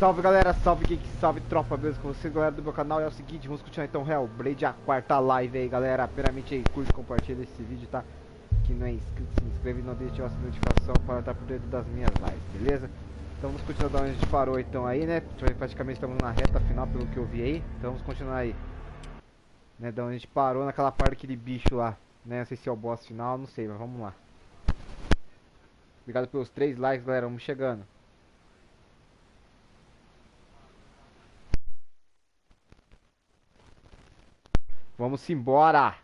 Salve galera, salve geek, salve tropa, beleza com vocês galera do meu canal. É o seguinte, vamos continuar então Hellblade, a quarta live aí galera. Primeiramente aí, curte, compartilha esse vídeo, tá? Quem não é inscrito, se inscreve e não deixe de ativar a notificação para estar por dentro das minhas lives, beleza? Então vamos continuar da onde a gente parou então aí, né? Praticamente estamos na reta final pelo que eu vi aí. Então vamos continuar aí, né? Da onde a gente parou, naquela parte daquele bicho lá, né? Não sei se é o boss final, não sei, mas vamos lá. Obrigado pelos 3 likes galera, vamos chegando. Vamos embora!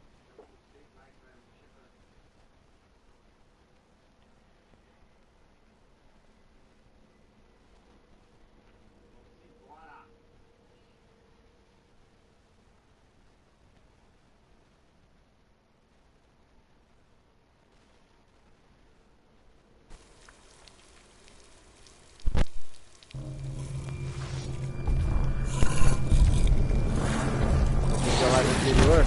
Anterior.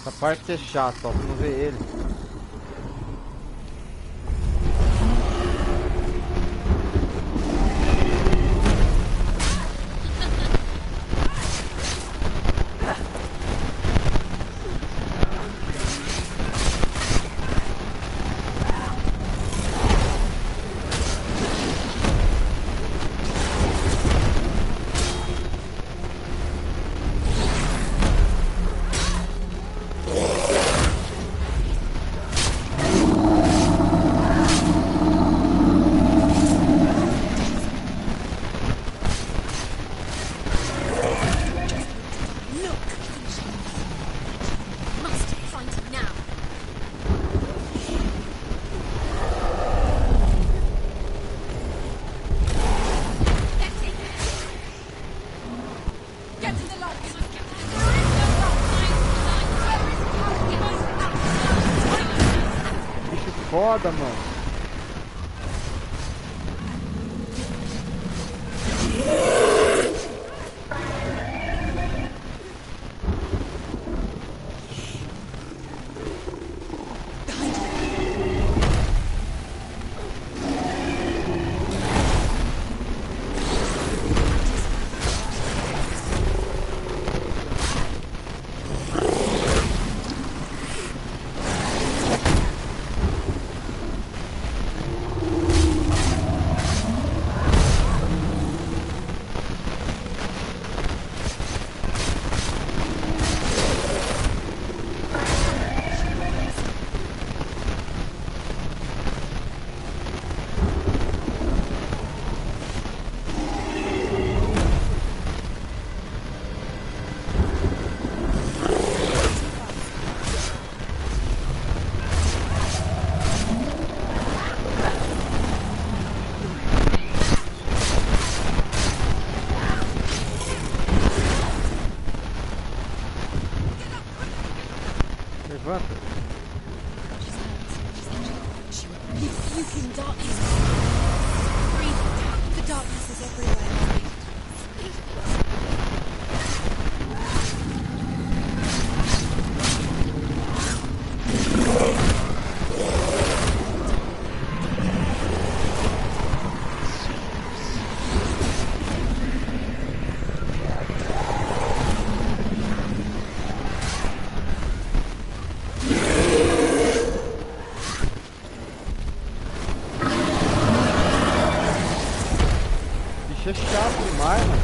Essa parte é chata, ó, pra não ver ele. Foda, mano. É chato demais, mano.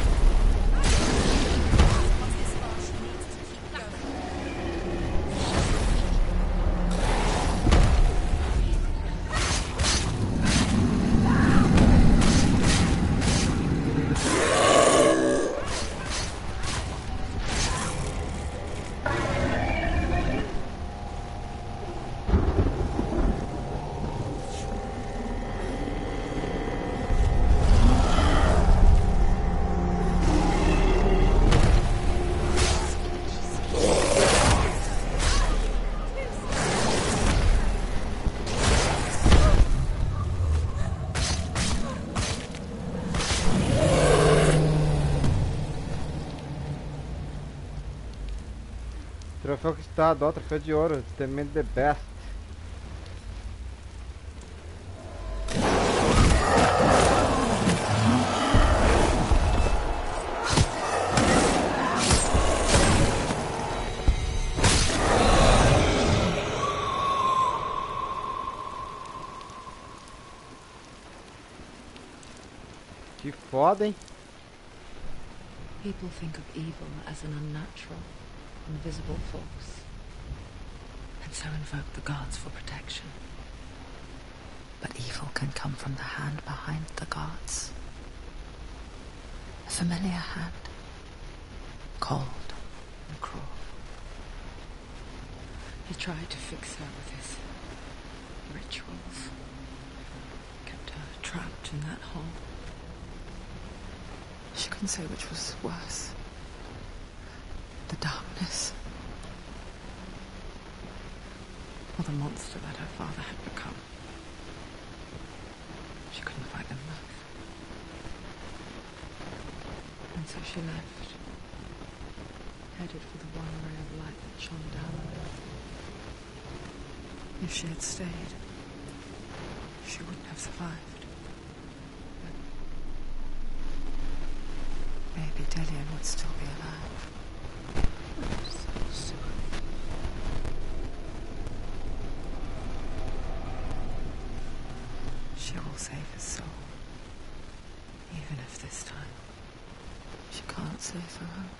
Troféu conquistado, ó, troféu de ouro, temendo the best. Que foda, hein? People think of evil as an unnatural, invisible force, and so invoke the gods for protection. But evil can come from the hand behind the gods. A familiar hand, cold and cruel. He tried to fix her with his rituals, kept her trapped in that hole. She couldn't say which was worse. The darkness. Or the monster that her father had become. She couldn't fight them both. And so she left, headed for the one ray of light that shone down on her. If she had stayed, she wouldn't have survived. Maybe Dillian would still be alive. So soon. She will save his soul. Even if this time she can't save her own.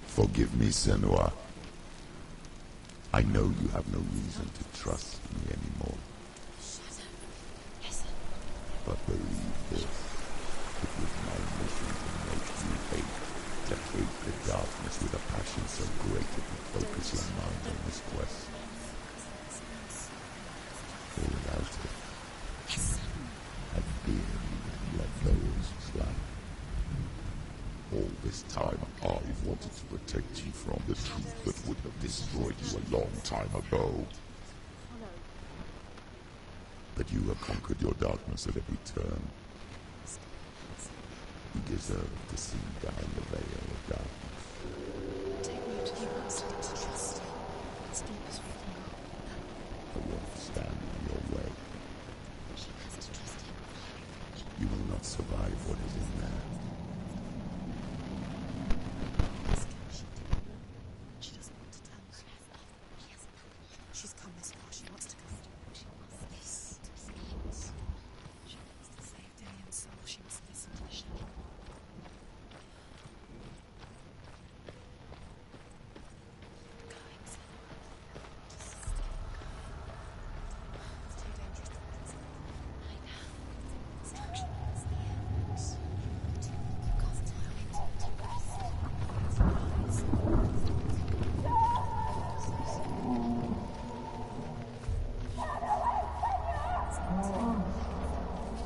Forgive me, Senua. I know you have no reason to trust me anymore. Listen. But believe this. It was my mission to make you hate. To hate the darkness with a passion so great that you focus your mind on this quest. For without it, I fear you would let those slack. All this time, I wanted to protect you from the truth that would have destroyed you a long time ago. But you have conquered your darkness at every turn. You deserve to see behind the veil of darkness. Take me to the monster to trust him. As deep as we can go. I won't stand in your way. She has to trust him. You will not survive what is in there. She doesn't want to tell us. She's come this far. She wants to go. She wants this to escape. She wants to save Dillian's soul. She must listen to the shadow.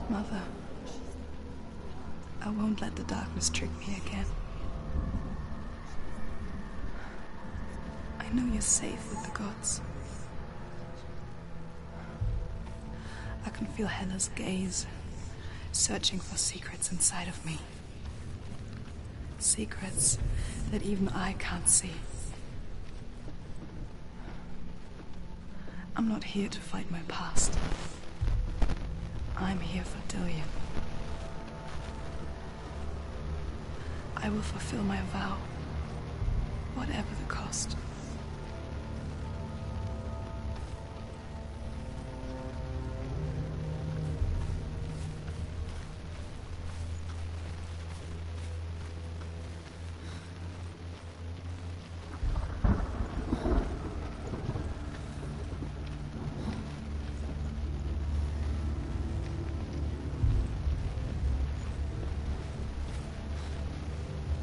Mother, I won't let the darkness trick me again. I know you're safe with the gods. I can feel Hela's gaze, searching for secrets inside of me. Secrets that even I can't see. I'm not here to fight my past. I'm here for Dillian. I will fulfill my vow, whatever the cost.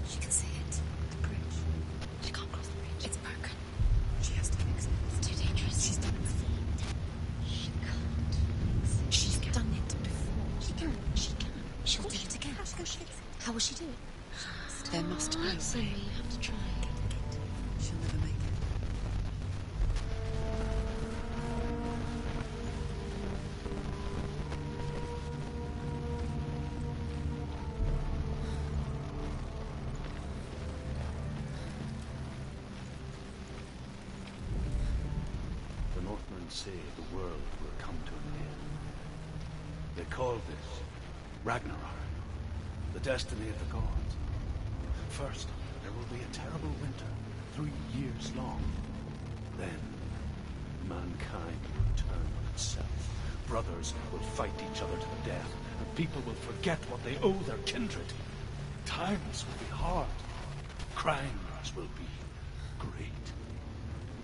She can see it. The bridge. She can't cross the bridge. It's broken. She has to fix it. It's too dangerous. She's done it before. She can't fix it. She's done it before. She can. She can. She'll do it again. How will she do it? There must be a way. You have to try. She'll never make it. say the world will come to an end. They call this Ragnarok, the destiny of the gods. First, there will be a terrible winter, 3 years long. Then, mankind will turn on itself. Brothers will fight each other to the death, and people will forget what they owe their kindred. Times will be hard. Crimes will be great.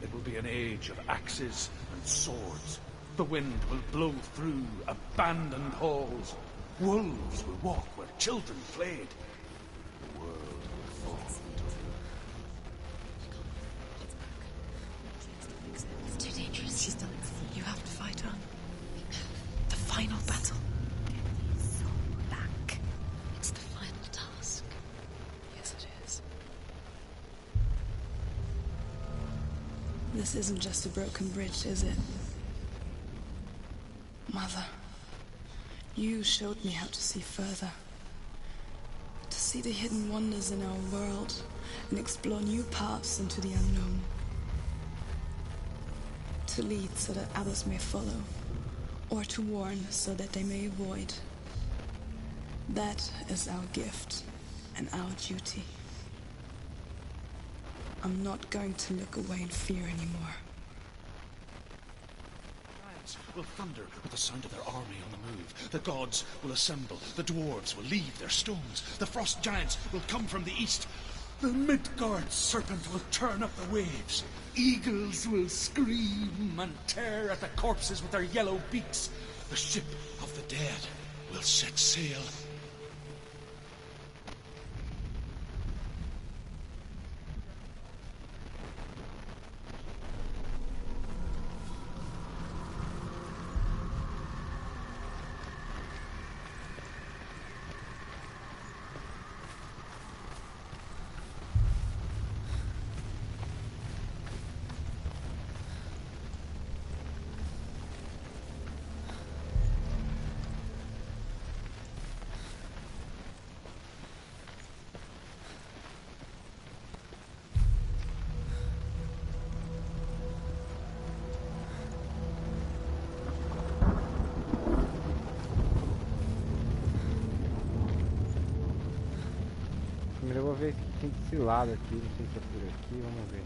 It will be an age of axes and swords. The wind will blow through abandoned halls. Wolves will walk where children played. The world will fall into It's too dangerous. She's done it. You have to fight on. The final battle. Get the soul back. It's the final task. Yes, it is. This isn't just a broken bridge, is it? Mother, you showed me how to see further. To see the hidden wonders in our world and explore new paths into the unknown. To lead so that others may follow, or to warn so that they may avoid. That is our gift and our duty. I'm not going to look away in fear anymore. will thunder with the sound of their army on the move. The gods will assemble. The dwarves will leave their stones. The frost giants will come from the east. The Midgard serpent will turn up the waves. Eagles will scream and tear at the corpses with their yellow beaks. The ship of the dead will set sail. Primeiro eu vou ver se tem desse lado aqui, não sei se é por aqui, vamos ver.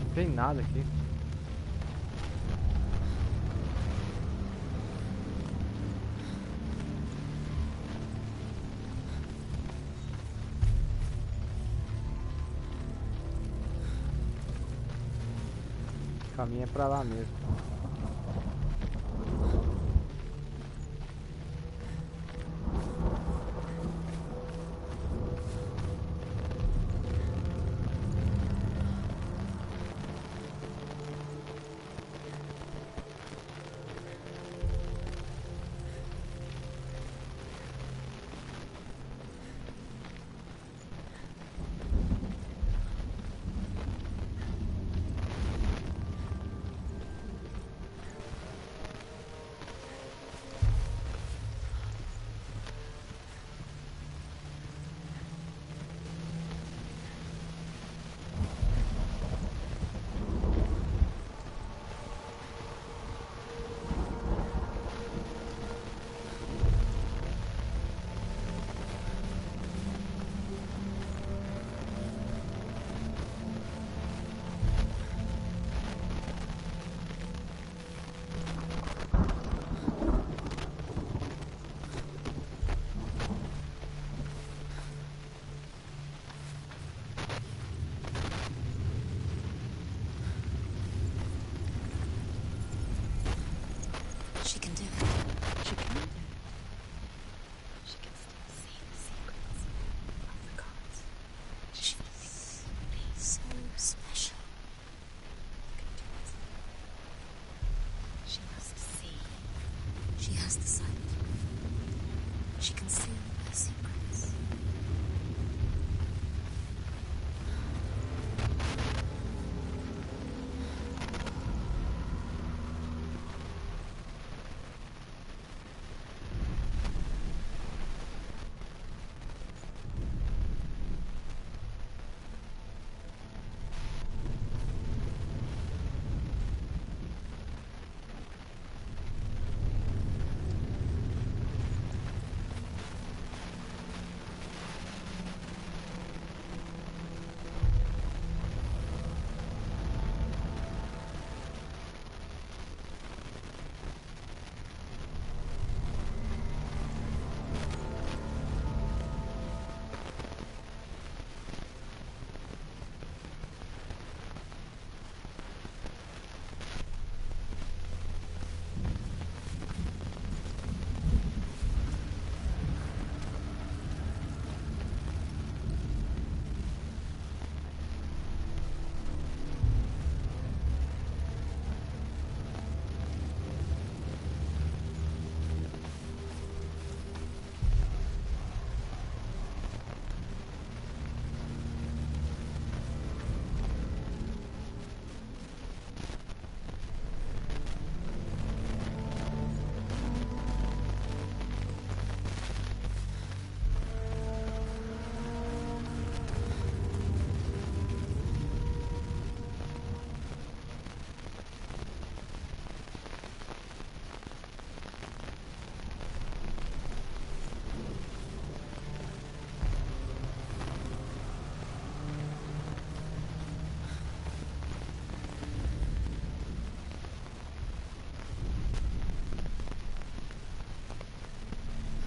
Não tem nada aqui. O caminho é pra lá mesmo.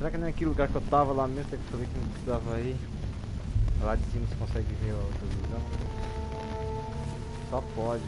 Será que não é aquele lugar que eu tava lá mesmo? Será que eu falei que não precisava ir? Lá de cima você consegue ver a outra visão? Só pode.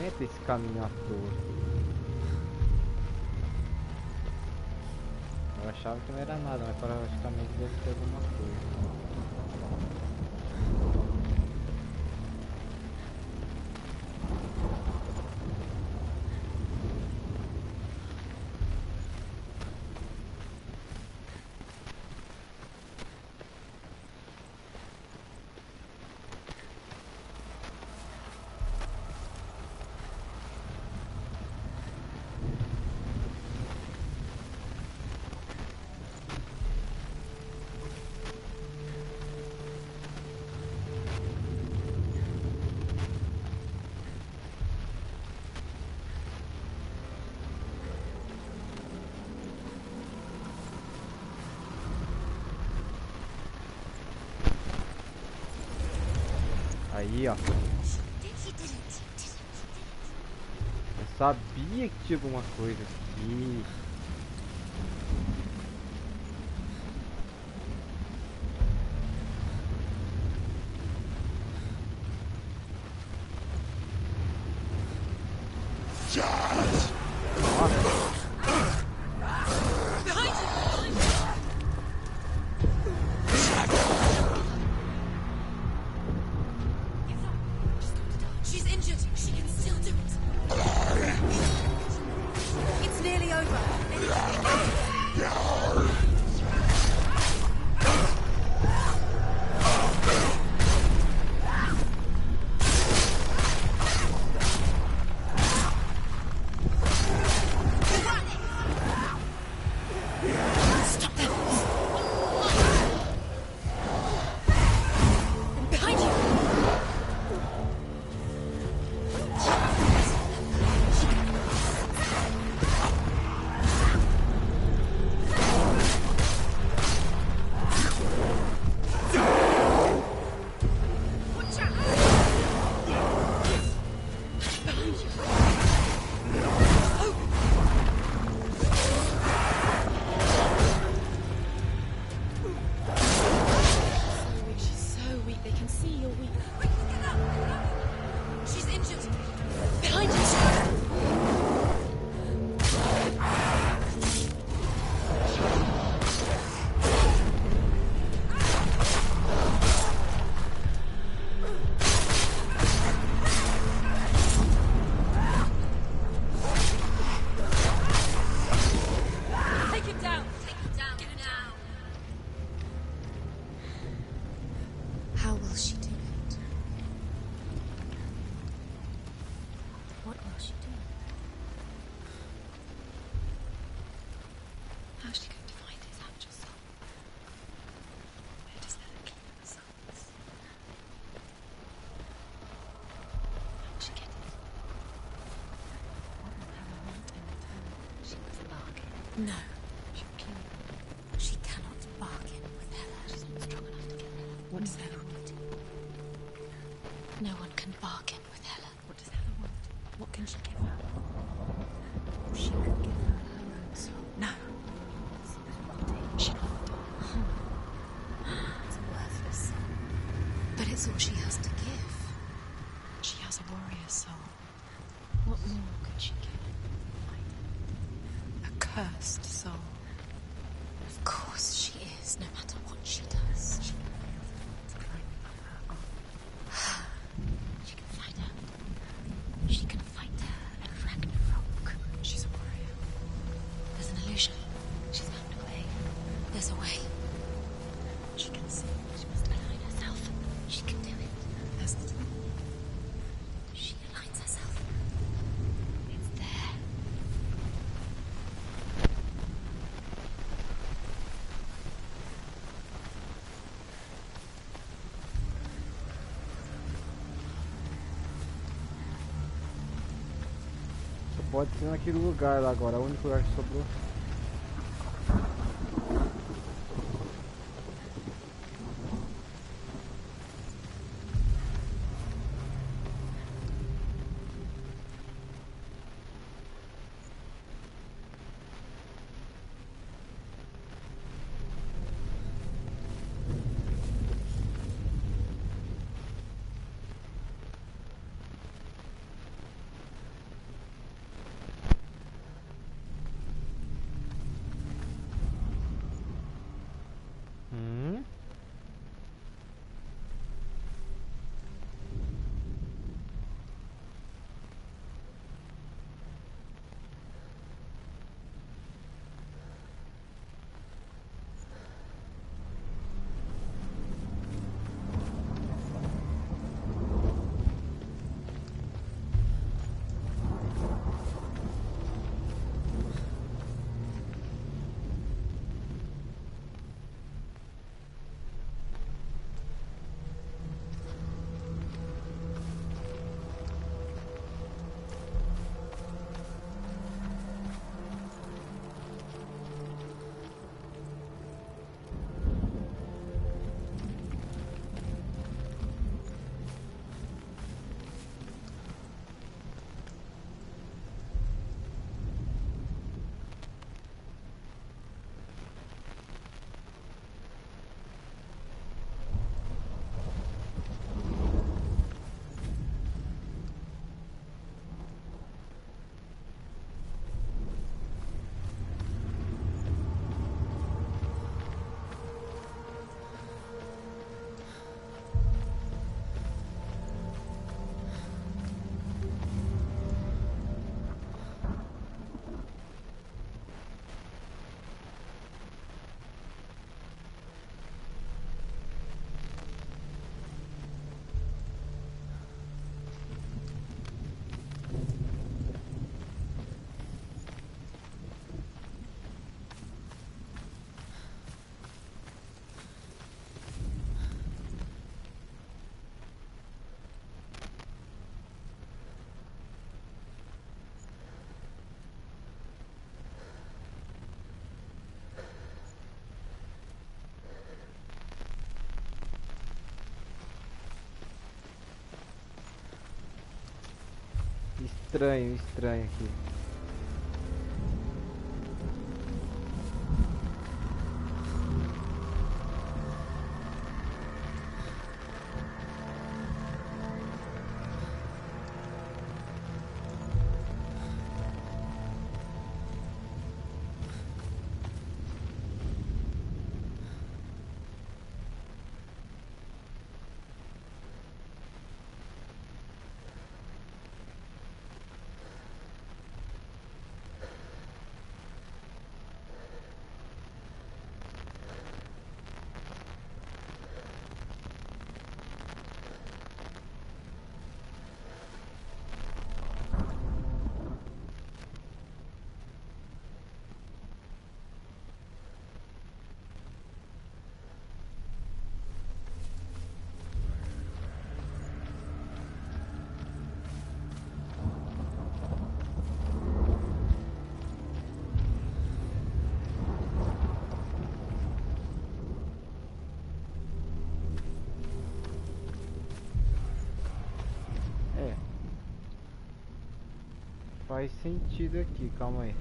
Nem tem esse caminho à toa. Eu achava que não era nada, mas praticamente deve ter alguma coisa. Aí, ó. Eu sabia que tinha alguma coisa aqui. She's injured. She can still do it. It's nearly over. Stop them. Behind you. How will she do it? What will she do? How's she going to find his actual soul? Where does that keep the souls? How'd she get it? What will Hella want in return? She must bargain. No. She'll kill him. She cannot bargain with Hella. She's not strong enough to get Hella. What does Hella want? No one can bargain with Hella. What does Hella want? What can she give her? She could give her her own soul. No. She can't. It's a worthless soul. But it's all she has to give. She has a warrior soul. What more could she give? A cursed soul. Of course she is, no matter what she does. She can feel the climb above her arm. She can fight her. She can fight her and Ragnarok. She's a warrior. pode ser naquele lugar lá agora, o único lugar que sobrou. Estranho, estranho aqui. Faz sentido aqui, calma aí.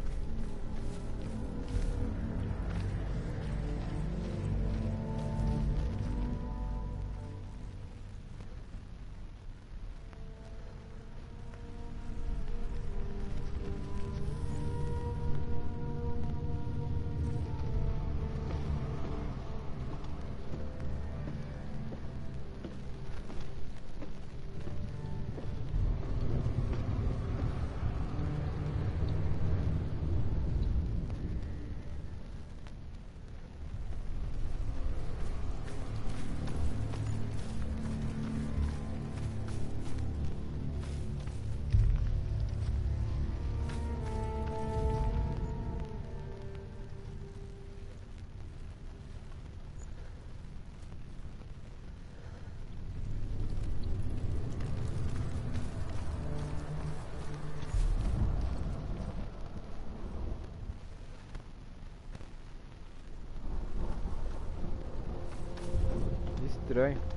estranho.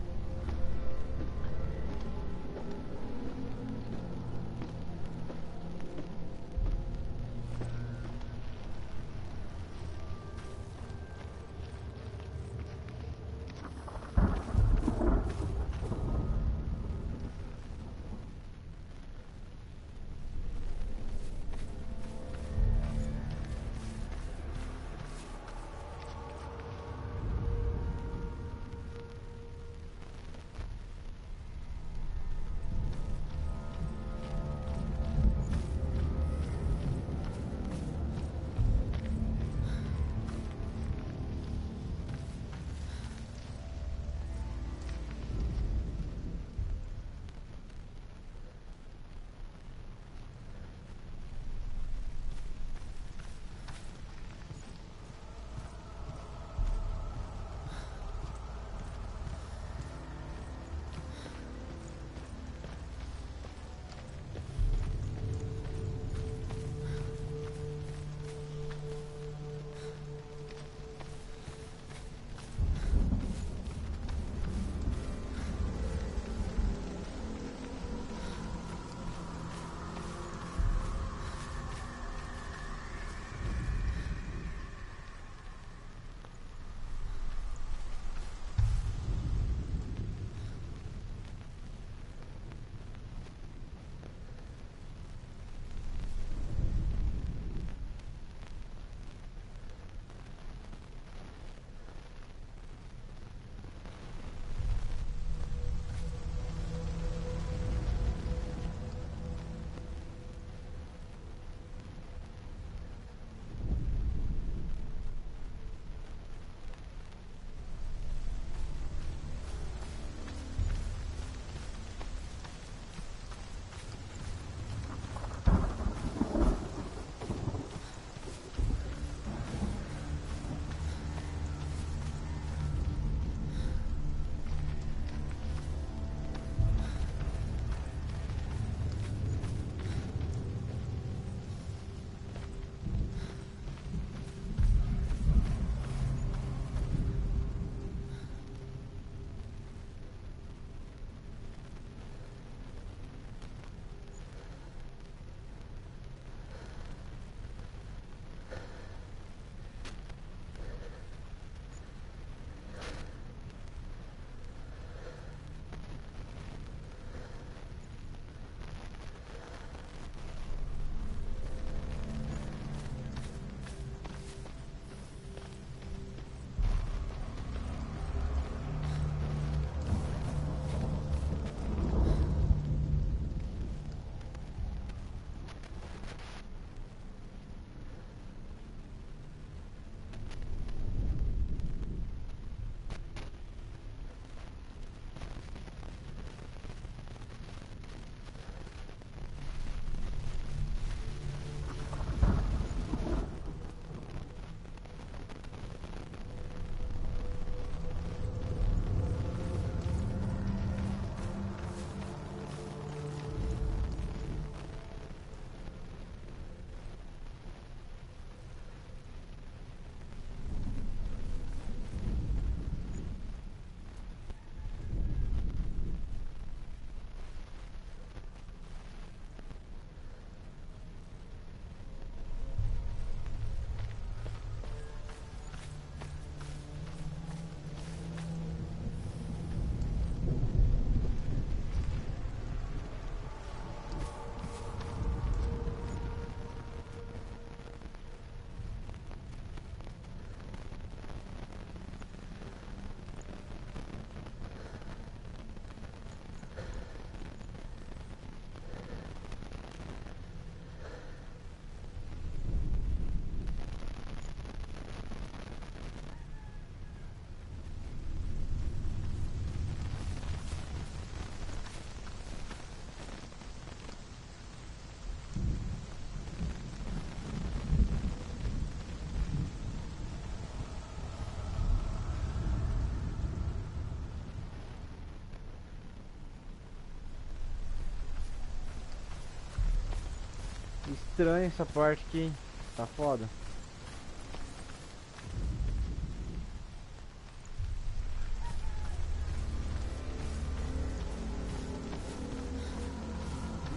Estranho essa parte aqui, tá foda.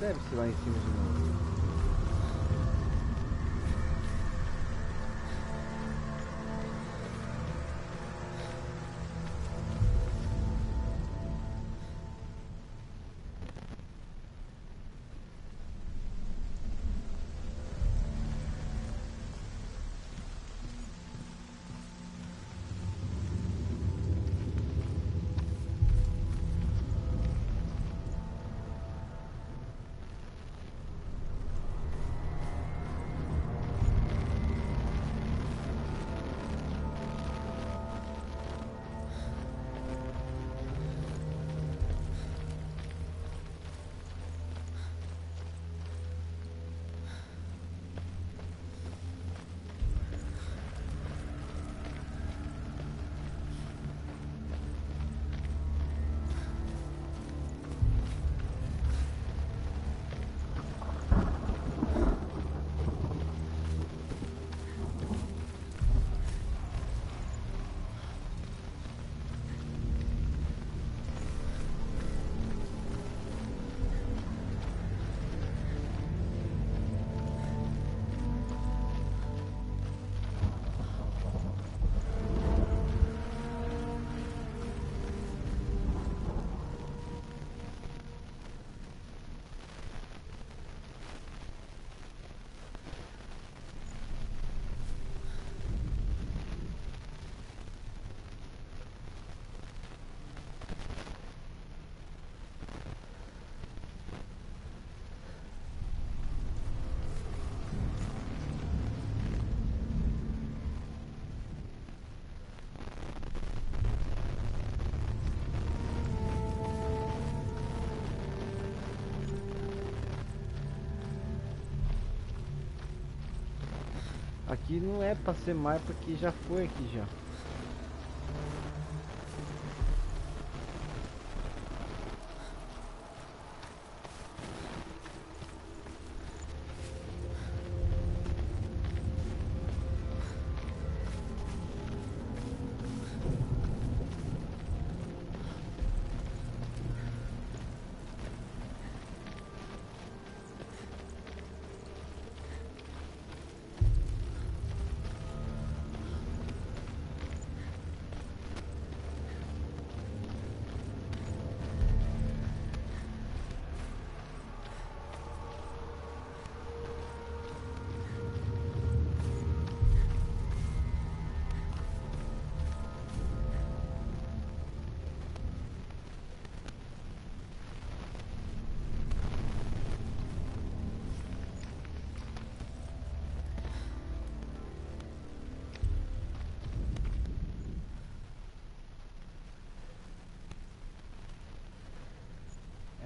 Deve ser lá em cima de novo. Aqui não é pra ser mais porque já foi aqui já.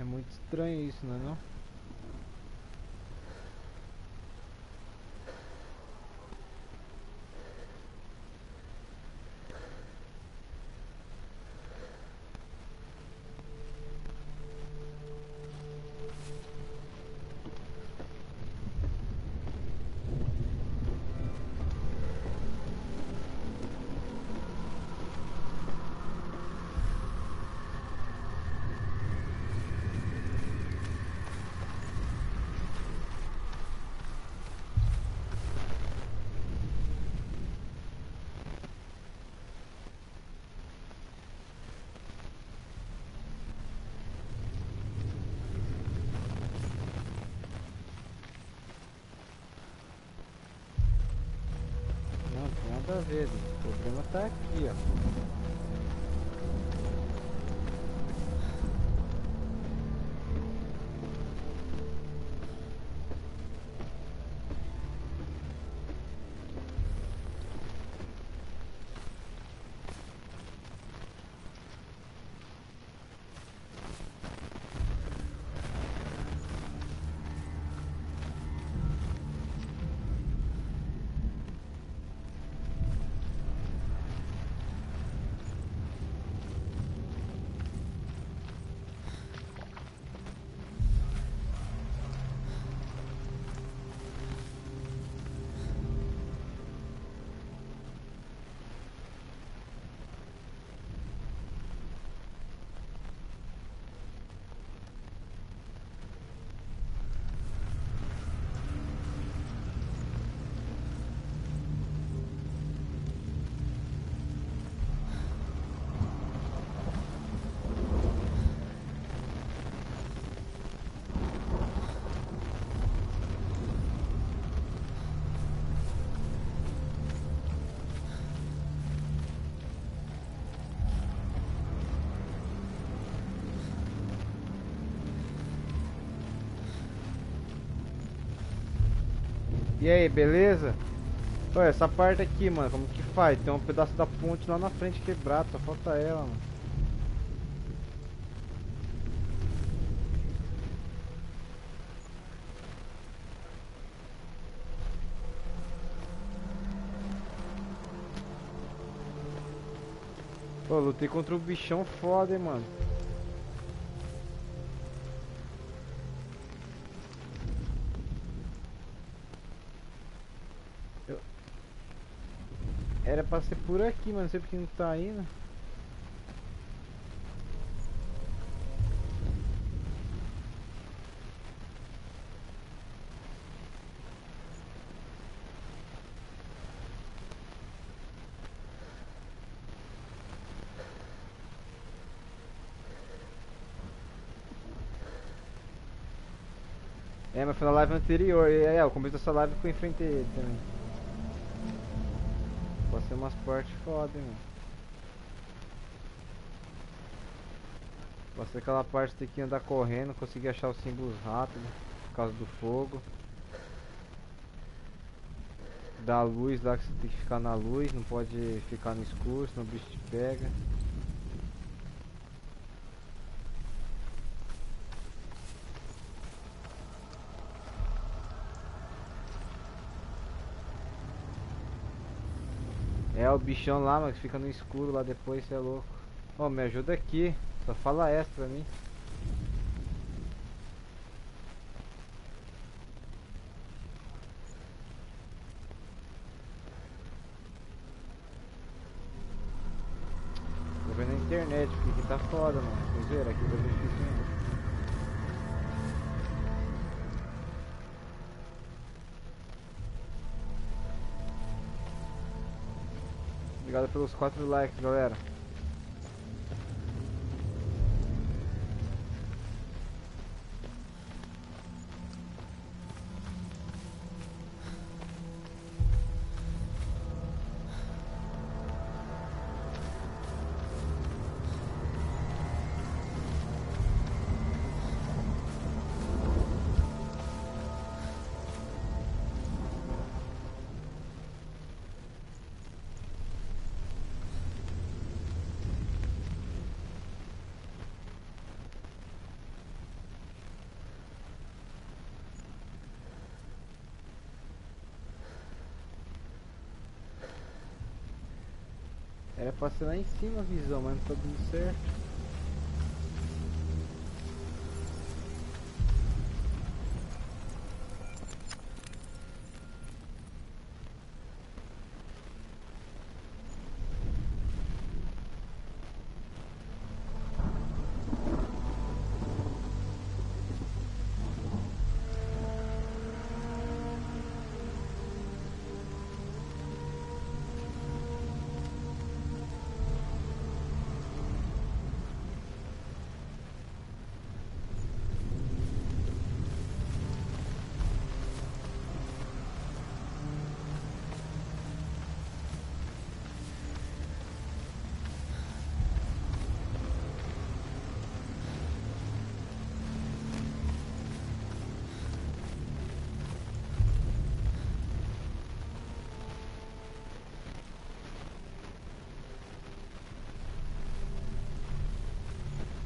É muito estranho isso, não é não? Nada a ver, o problema tá aqui, ó. E aí, beleza? Olha, essa parte aqui, mano, como que faz? Tem um pedaço da ponte lá na frente quebrado, só falta ela, mano. Pô, lutei contra um bichão foda, hein, mano. Era pra ser por aqui, mas não sei porque não tá indo. É, mas foi na live anterior. O começo dessa live que eu enfrentei ele também. Pode ser umas partes foda, hein, mano. Pode ser aquela parte que tem que andar correndo, conseguir achar os símbolos rápido, por causa do fogo. Da luz lá, que você tem que ficar na luz, não pode ficar no escuro, senão o bicho te pega. É o bichão lá, mas fica no escuro lá depois, cê é louco. Ô, me ajuda aqui, só fala essa pra mim. Vou ver na internet, porque aqui tá foda, mano. Vocês viram? Aqui tá difícil mesmo. Obrigado pelos 4 likes, galera. Era pra ser lá em cima a visão, mas não tá dando certo.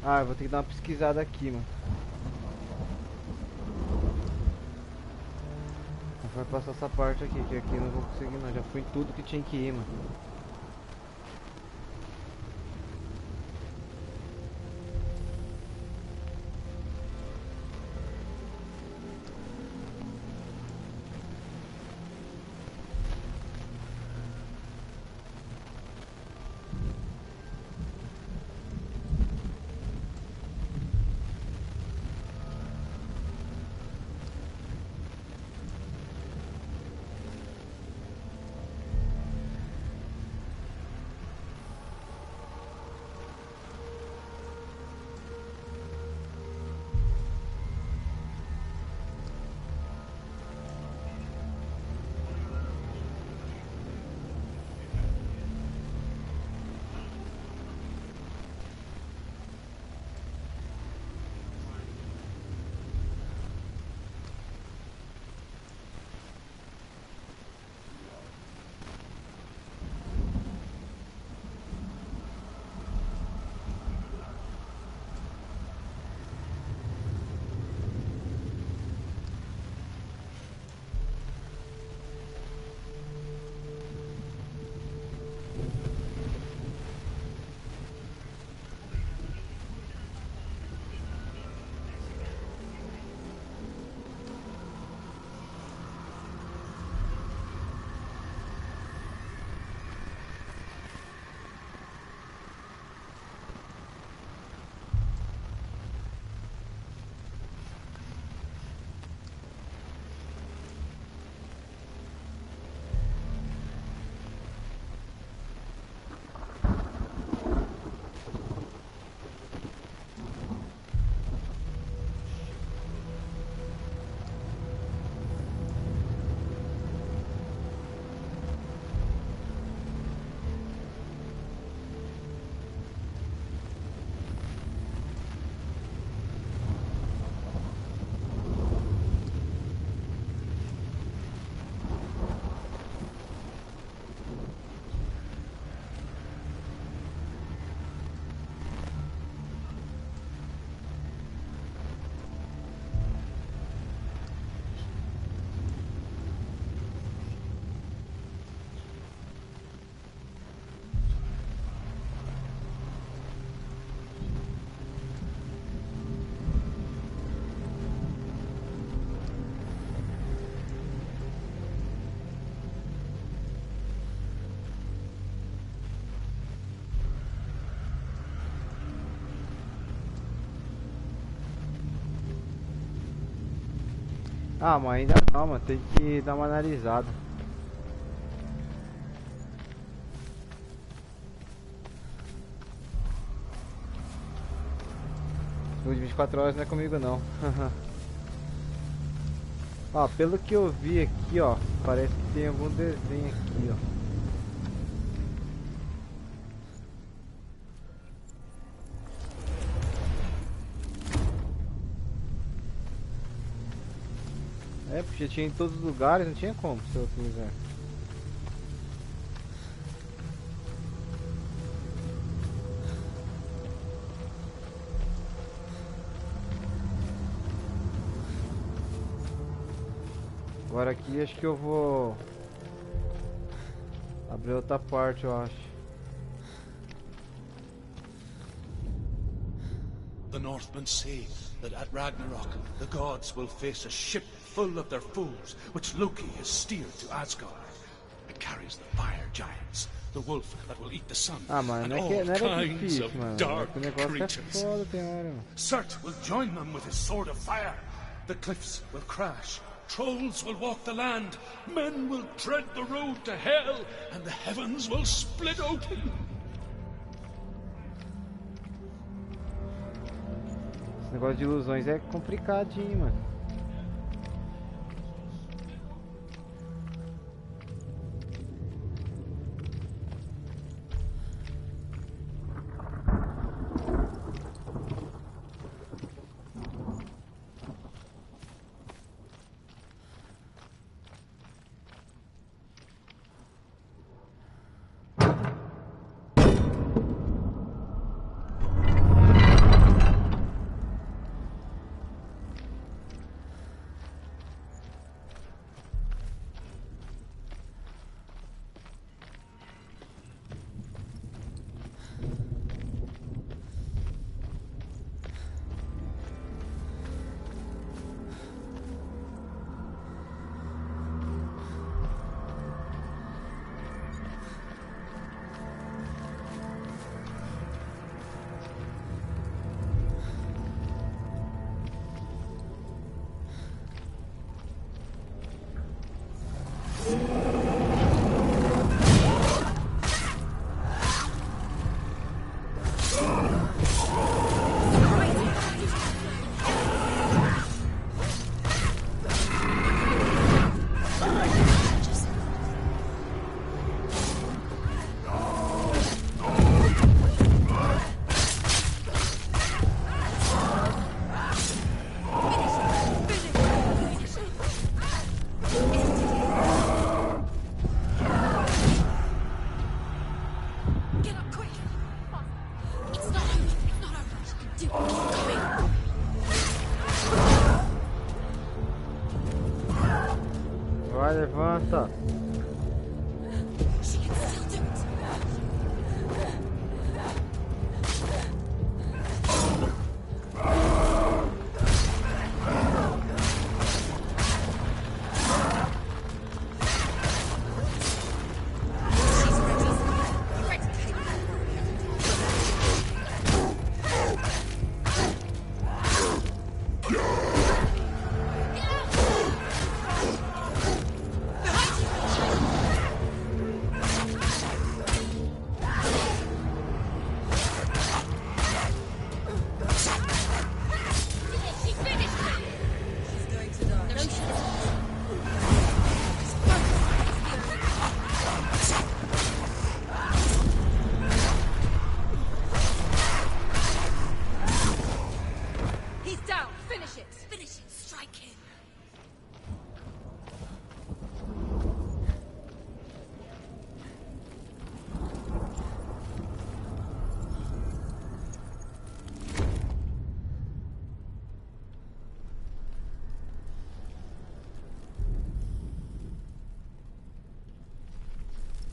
Ah, eu vou ter que dar uma pesquisada aqui, mano. Vai passar essa parte aqui, que aqui eu não vou conseguir não. Já fui em tudo que tinha que ir, mano. Ah, mas ainda não, mano. Tem que dar uma analisada. O de 24 horas não é comigo não. Ó, pelo que eu vi aqui, ó, parece que tem algum desenho aqui, ó. É, porque tinha em todos os lugares, não tinha como se eu utilizar. Agora aqui acho que eu vou abrir outra parte, eu acho. The Northmen say that at Ragnarok the gods will face a ship full of their foes, which Loki has steered to Asgard. It carries the fire giants, the wolf that will eat the sun, Ah, mano, and não é all que não era kinds difícil, of mano. dark O negócio é creatures. foda, tem hora, mano. Surt will join them with his sword of fire. The cliffs will crash. Trolls will walk the land. Men will tread the road to hell, and the heavens will split open. Esse negócio de ilusões é complicadinho, mano. Vai, levanta.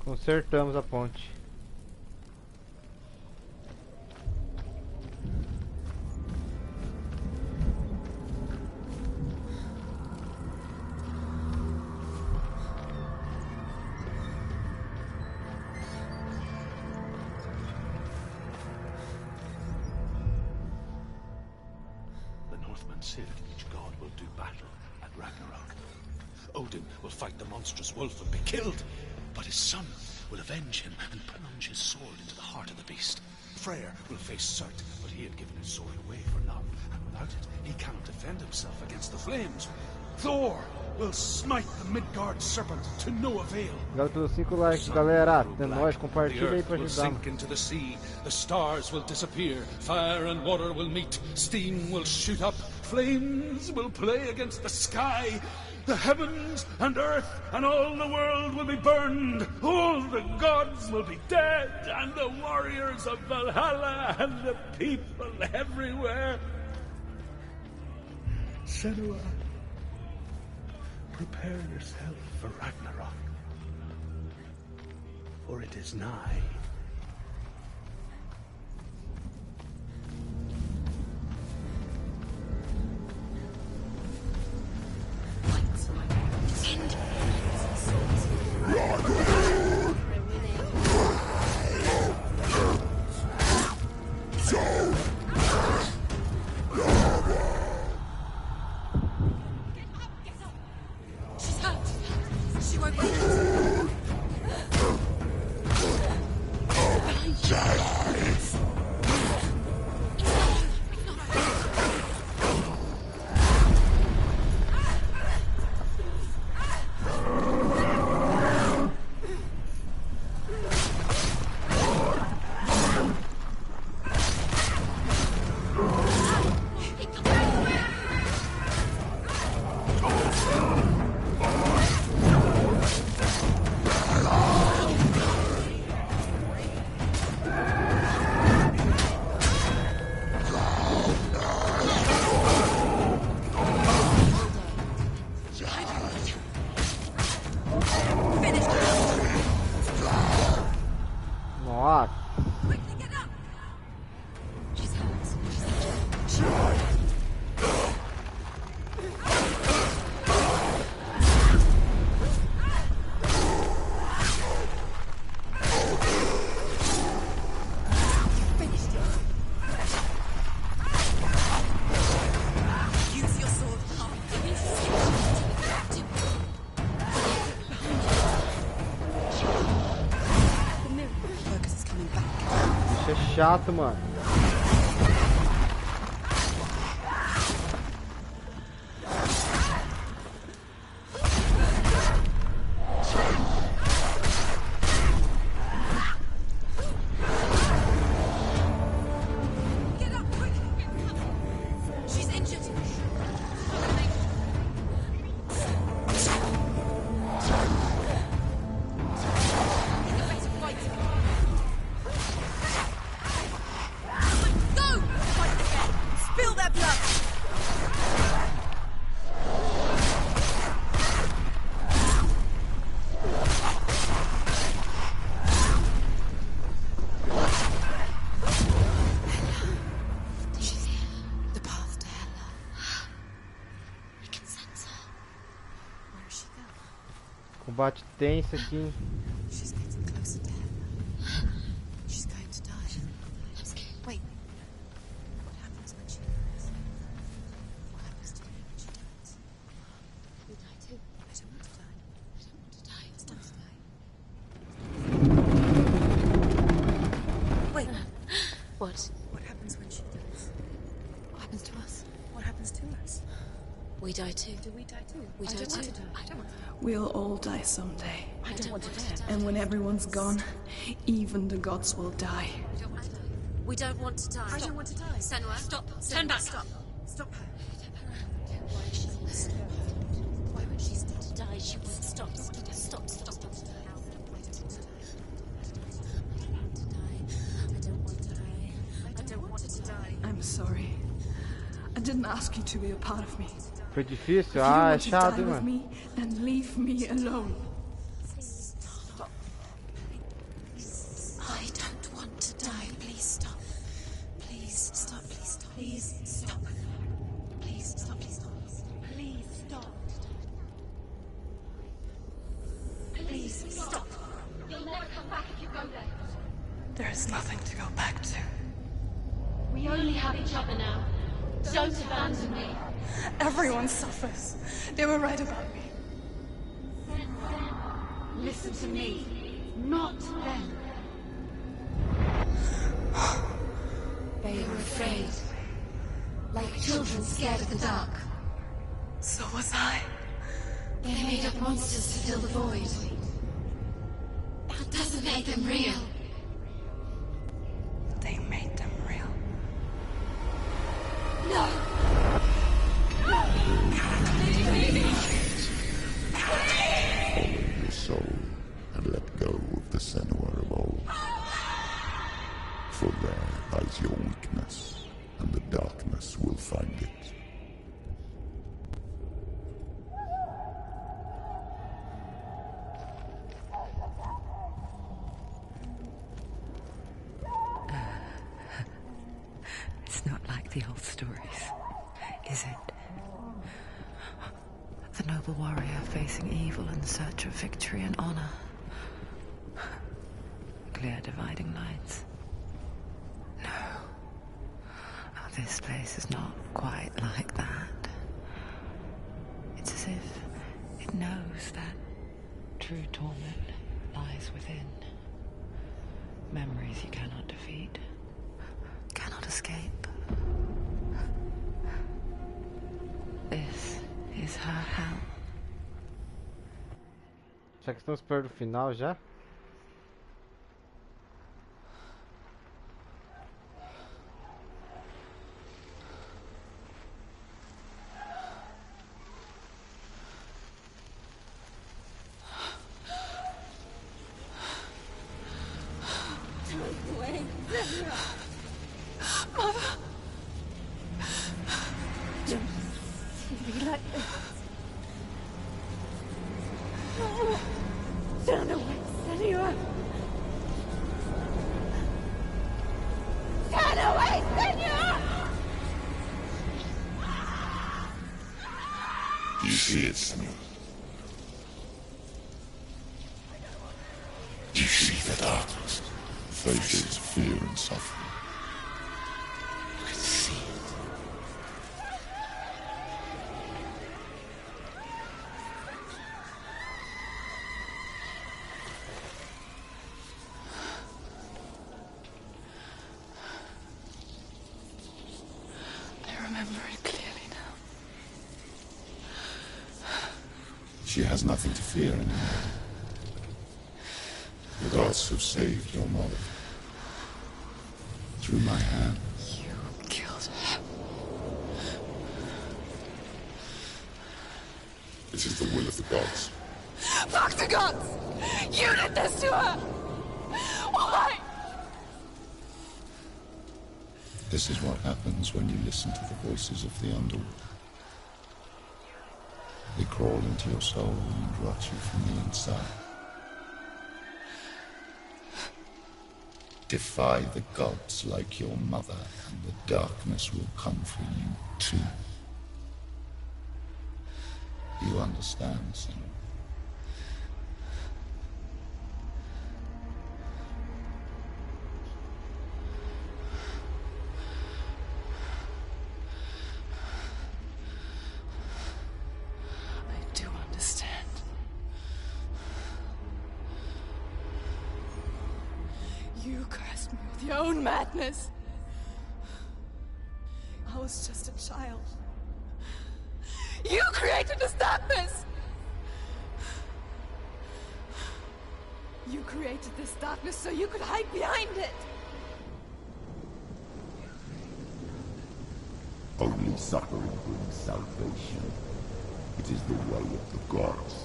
Consertamos a ponte. The Northmen say that each god will do battle at Ragnarok. Odin will fight the monstrous wolf and be killed, but his son will avenge him and plunge his sword into the heart of the beast. Freyr will face Surt, but he had given his sword away for love, and without it, he cannot defend himself against the flames. Thor will smite the Midgard serpent to no avail. Obrigado pelos 5 likes, galera. É nóis, compartilha aí pra will ajudar. sink into the sea, the stars will disappear, fire and water will meet, steam will shoot up, flames will play against the sky, the heavens and earth and all the world will be burned, all the gods will be dead, and the warriors of Valhalla and the people everywhere. Senua, prepare yourself for Ragnarok, for it is nigh. Chato, mano. Combate tenso aqui. She's getting closer to him. She's going to die. I'm scared. Wait. What happens when she dies? What happens to you when she dies? We die too. I don't want to die. I don't want to die. Stop to die. Wait. What? What happens when she dies? What happens to us? What happens to us? We die too. Do we die too? We die too. I don't want to die. We'll all die someday. I don't want to die. And when everyone's gone, even the gods will die. We don't want to die. I don't want to die. Senua, stop. Turn back. Stop. Stop her. Why is she Why would she stop to die? She won't stop. Stop. I don't want to die. I'm sorry. I didn't ask you to be a part of me. Foi difícil? If you Ah, é want to chato, die with mano. me, then leave me alone. Stop. I don't want to die. Please stop. Please stop. Please stop. Please stop. Please stop. Please stop. Please stop. Please stop. You'll never come back if you go there. There is nothing to go back to. We only have each other now. Don't abandon me. Everyone suffers. They were right about me. Listen to me, not them. They were afraid. Like children scared of the dark. So was I. They made up monsters to fill the void. That doesn't make them real. They made them real. No! Follow your soul and let go of the center of all. For there lies your weakness, and the darkness will find it. It's not like the old stories, is it? The noble warrior facing evil in search of victory and honor. Clear dividing lines. No. Oh, this place is not quite like that. It's as if it knows that true torment lies within. Memories you cannot defeat, cannot escape. This is her hell. Já que estamos perto do final já. You see it, Sonny? You see the darkness, faces fear and suffering. You can see it. I remember it clearly now. She has nothing to fear anymore. The gods have saved your mother. Through my hand. You killed her. It is the will of the gods. Fuck the gods! You did this to her! Why? This is what happens when you listen to the voices of the underworld. They crawl into your soul and rot you from the inside. Defy the gods like your mother, and the darkness will come for you too. You understand, son? I do understand. You cursed me with your own madness. I was just a child. You created this darkness! You created this darkness so you could hide behind it! Only suffering brings salvation. It is the way of the gods.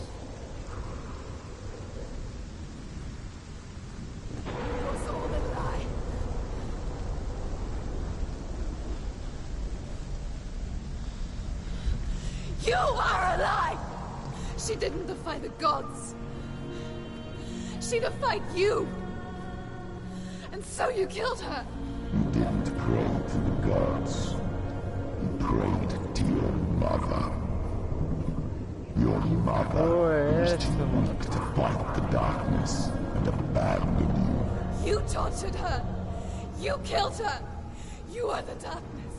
It was all a lie. You are a lie! She didn't defy the gods. She defied you. And so you killed her. You didn't pray to the gods. You prayed to your mother. Your mother was too weak to fight the darkness and abandoned you. You tortured her. You killed her. You are the darkness.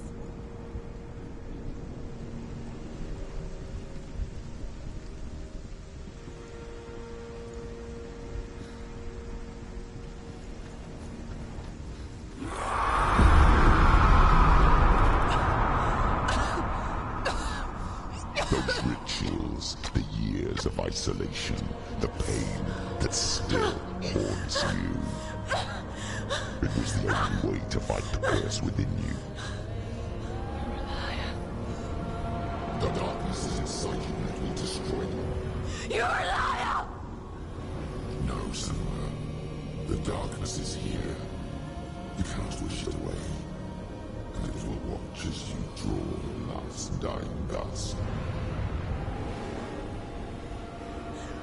the years of isolation, the pain that still haunts you. It was the only way to fight the curse within you. The darkness is inside you and it will destroy you. You're a liar! No, Samuel. The darkness is here. You cannot wish it away. And it will watch as you draw your last dying gasp.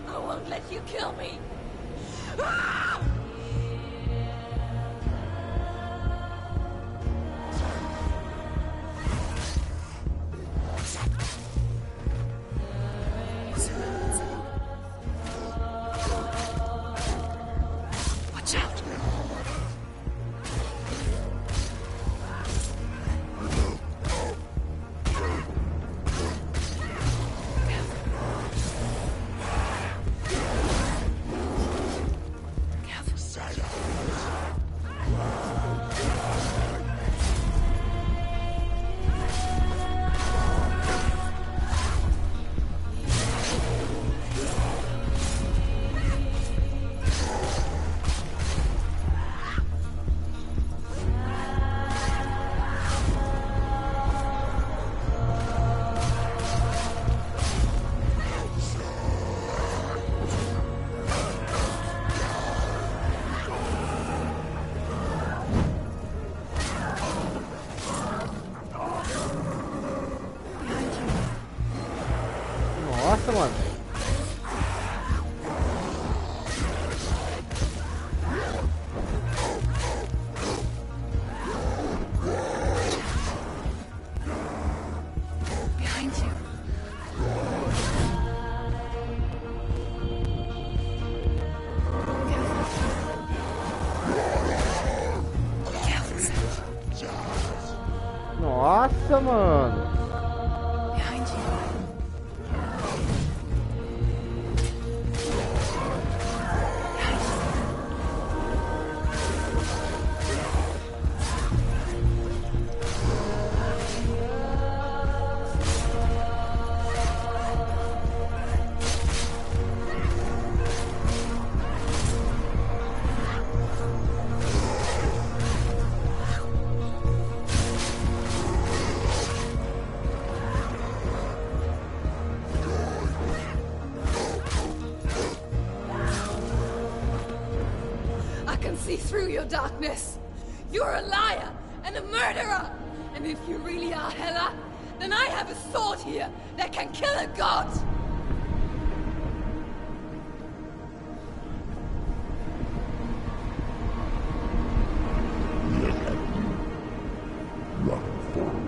I won't let you kill me! Ah! Watch out! Nossa, mano. Behind you. Nossa, mano. Behind you. I can see through your darkness. You're a liar and a murderer. And if you really are Hela, then I have a sword here that can kill a god. Look at you. Running forward,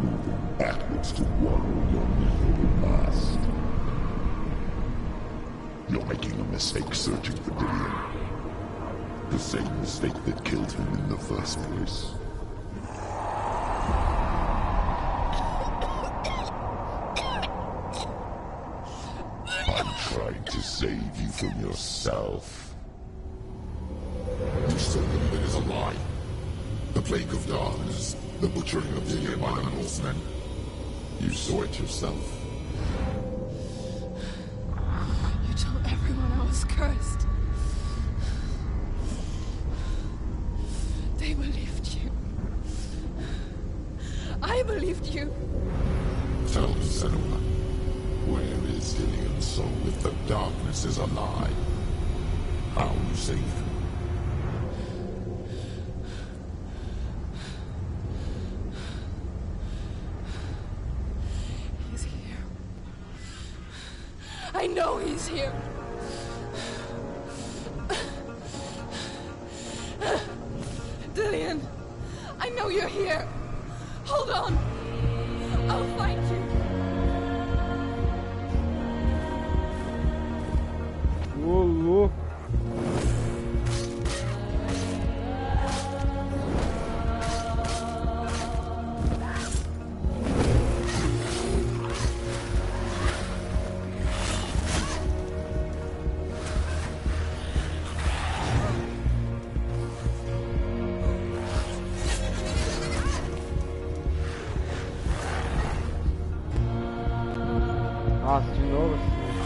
moving backwards to wallow your miserable past. You're making a mistake searching for Dillion. The same mistake that killed him in the first place. I'm trying to save you from yourself. You still believe it is a lie. The plague of darkness, the butchering of Dillion by the Northmen. You saw it yourself. You told everyone I was cursed. They believed you. I believed you. Tell me, Senua, where is Dillion's soul if the darkness is a lie? How will you save him? He's here. I know he's here. Dillion, I know you're here. Hold on. I'll find you. Ô, louco. Nossa, de novo assim.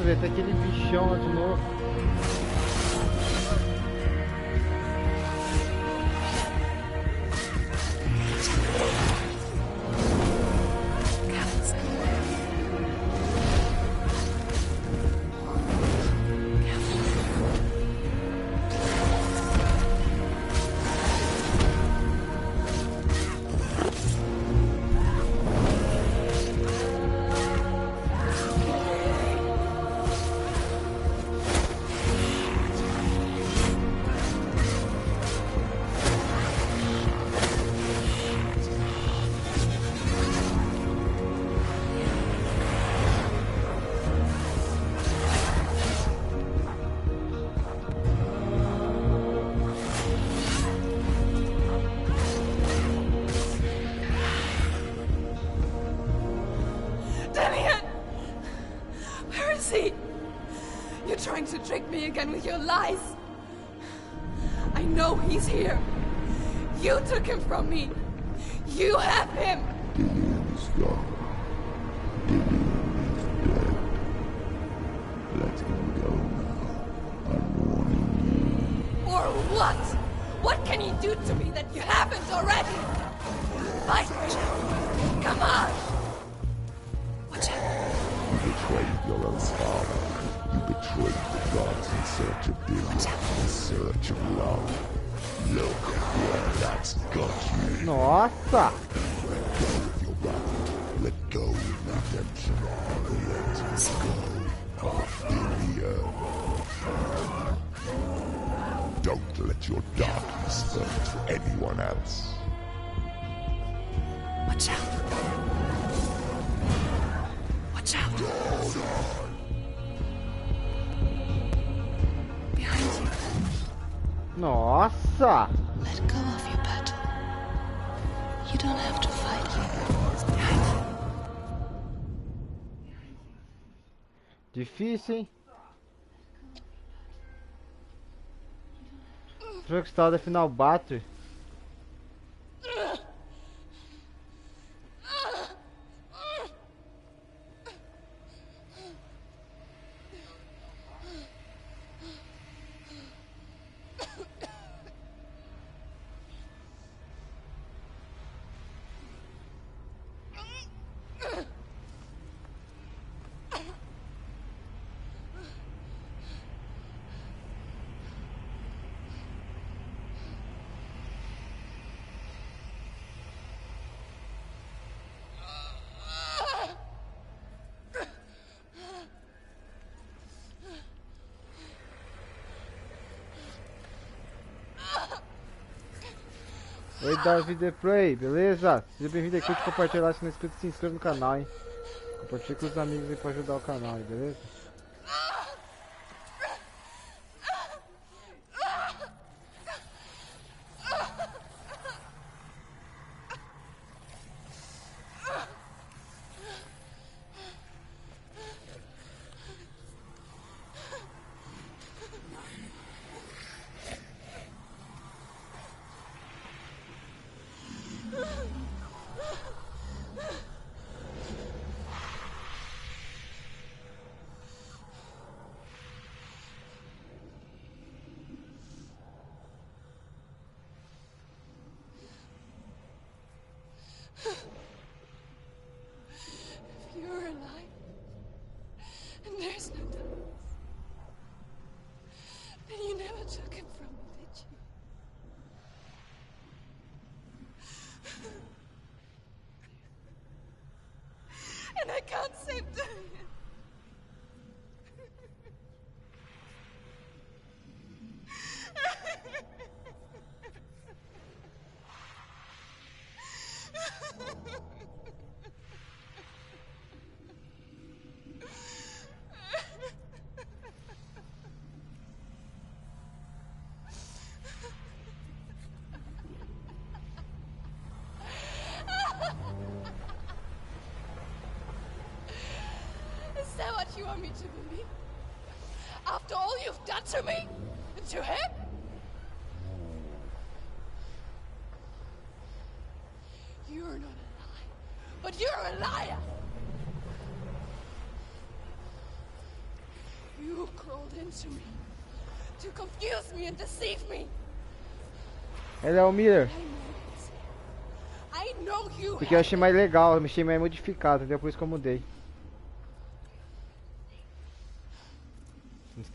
velho, tem aquele bichão lá de novo. To trick me again with your lies. I know he's here. You took him from me. You have him. Dillian is gone. Dillian is dead. Let him go now. I'm warning you. Or what? What can he do to me that you haven't already? Fight me. Come on. Watch out. You betrayed your own father. You betrayed the gods in search of Dillian, in search of love. Look where that's got you. Nossa! Let go of your wrath. Let go of redemption. Let go of Dillian. Don't let your darkness burn for anyone else. Watch out. Watch out. Nossa! Let go of your battle. You don't have to fight here. Difícil, hein? Rockstar Final Battle. Oi, David Play, beleza? Seja bem-vindo aqui, curte, compartilhar, se não é inscrito, se inscreva no canal, hein? Compartilhe com os amigos aí pra ajudar o canal, aí, beleza? You're alive. And there's no doubt. Then you never took him from me, did you? And I can't save Dillian. Is that what you want me to believe? After all you've done to me? And to him? You're not a liar, but you're a liar! to me, to confuse me and deceive me. Ele é o Miller. I know you. Porque eu achei mais legal, eu achei mais modificado, entendeu? Por isso que eu mudei.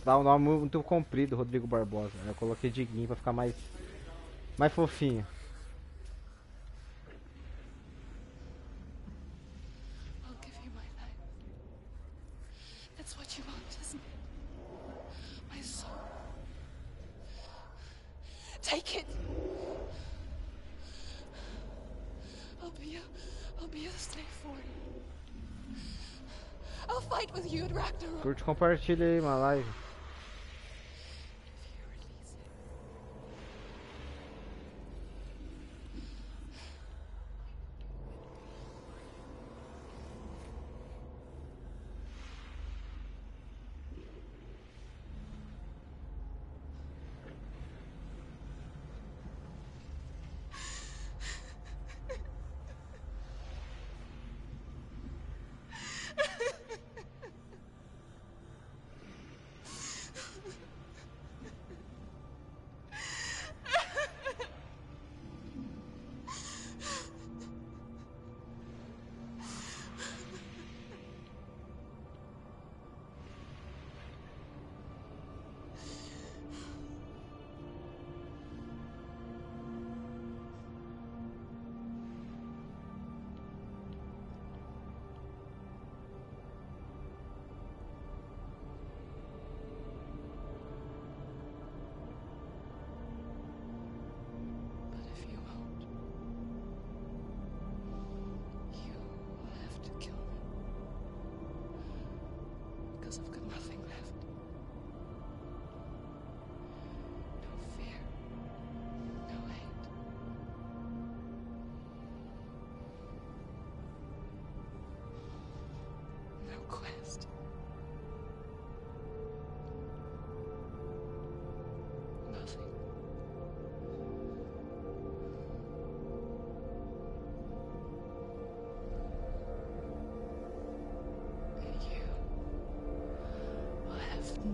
Tá um nome muito comprido, Rodrigo Barbosa. Eu coloquei Diguinho pra ficar mais fofinho. I'll give you my life. That's what you want, isn't it? My soul. Take it. I'll be a slave for you. I'll fight with you at Ragnarok. Curte, compartilha aí uma live. I've got nothing left. No fear. No hate. No quest. Nothing.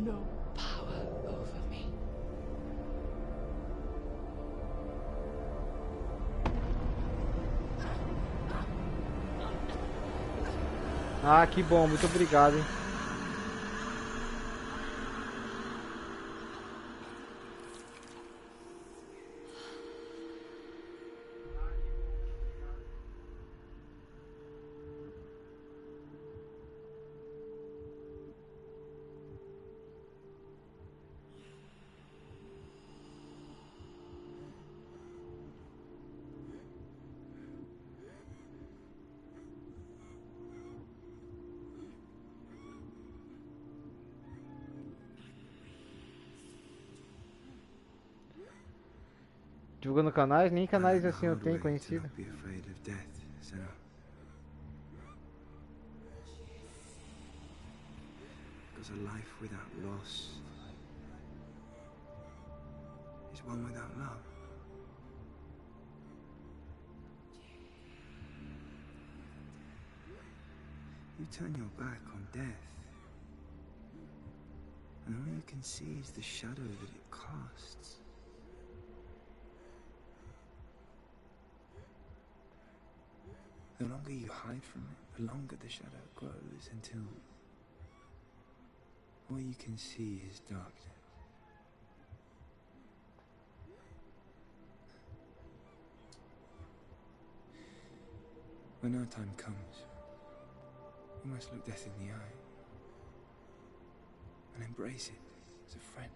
No power over me. Ah, que bom, muito obrigado, hein. Divulgando canais, nem canais assim eu tenho conhecido. Because a life without loss is one without love. You turn your back on death, and all you can see is the shadow that it casts. The longer you hide from it, the longer the shadow grows until all you can see is darkness. When our time comes, we must look death in the eye and embrace it as a friend.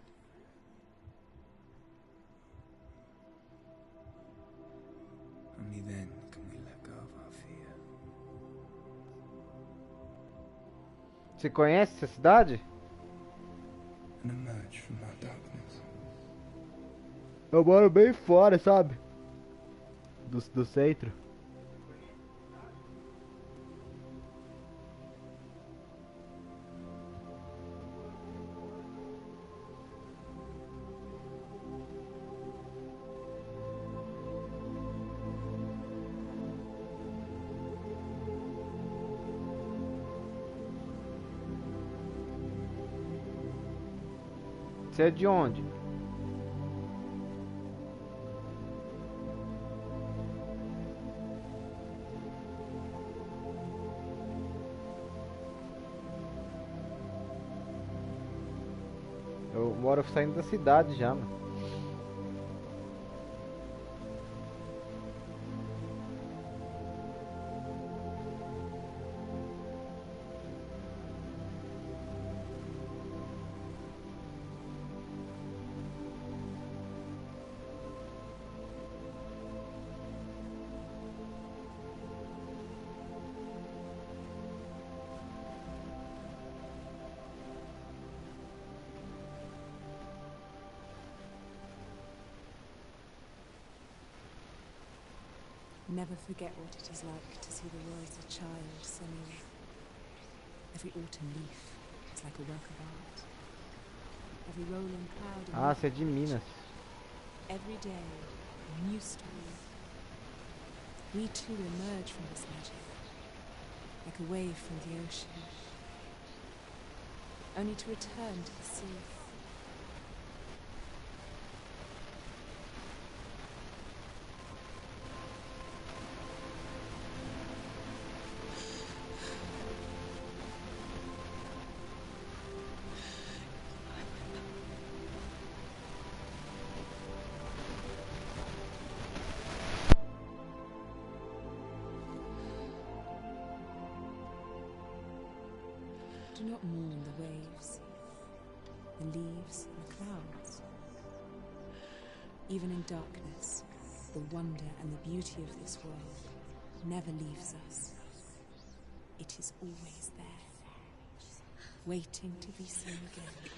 Only then can we let go of our fear. Você conhece essa cidade? And emerge from our darkness. Eu moro bem fora, sabe? Do centro. Você é de onde? Eu moro saindo da cidade já, mano. Never forget what it is like to see the world as a child, Semyon. Every autumn leaf is like a work of art. Every rolling cloud. Ah, você é de Minas. Every day, a new story. We too emerge from this magic, like a wave from the ocean, only to return to the sea. Do not mourn the waves, the leaves, and the clouds. Even in darkness, the wonder and the beauty of this world never leaves us. It is always there, waiting to be seen again.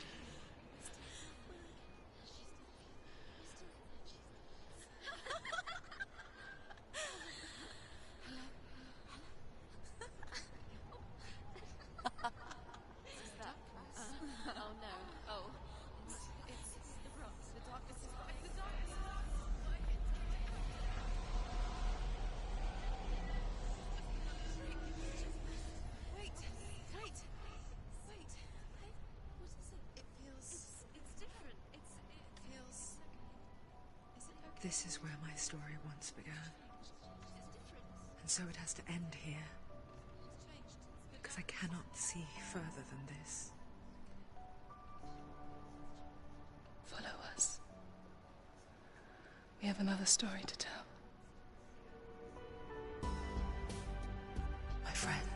This is where my story once began. And so it has to end here. Because I cannot see further than this. Follow us. We have another story to tell. My friend,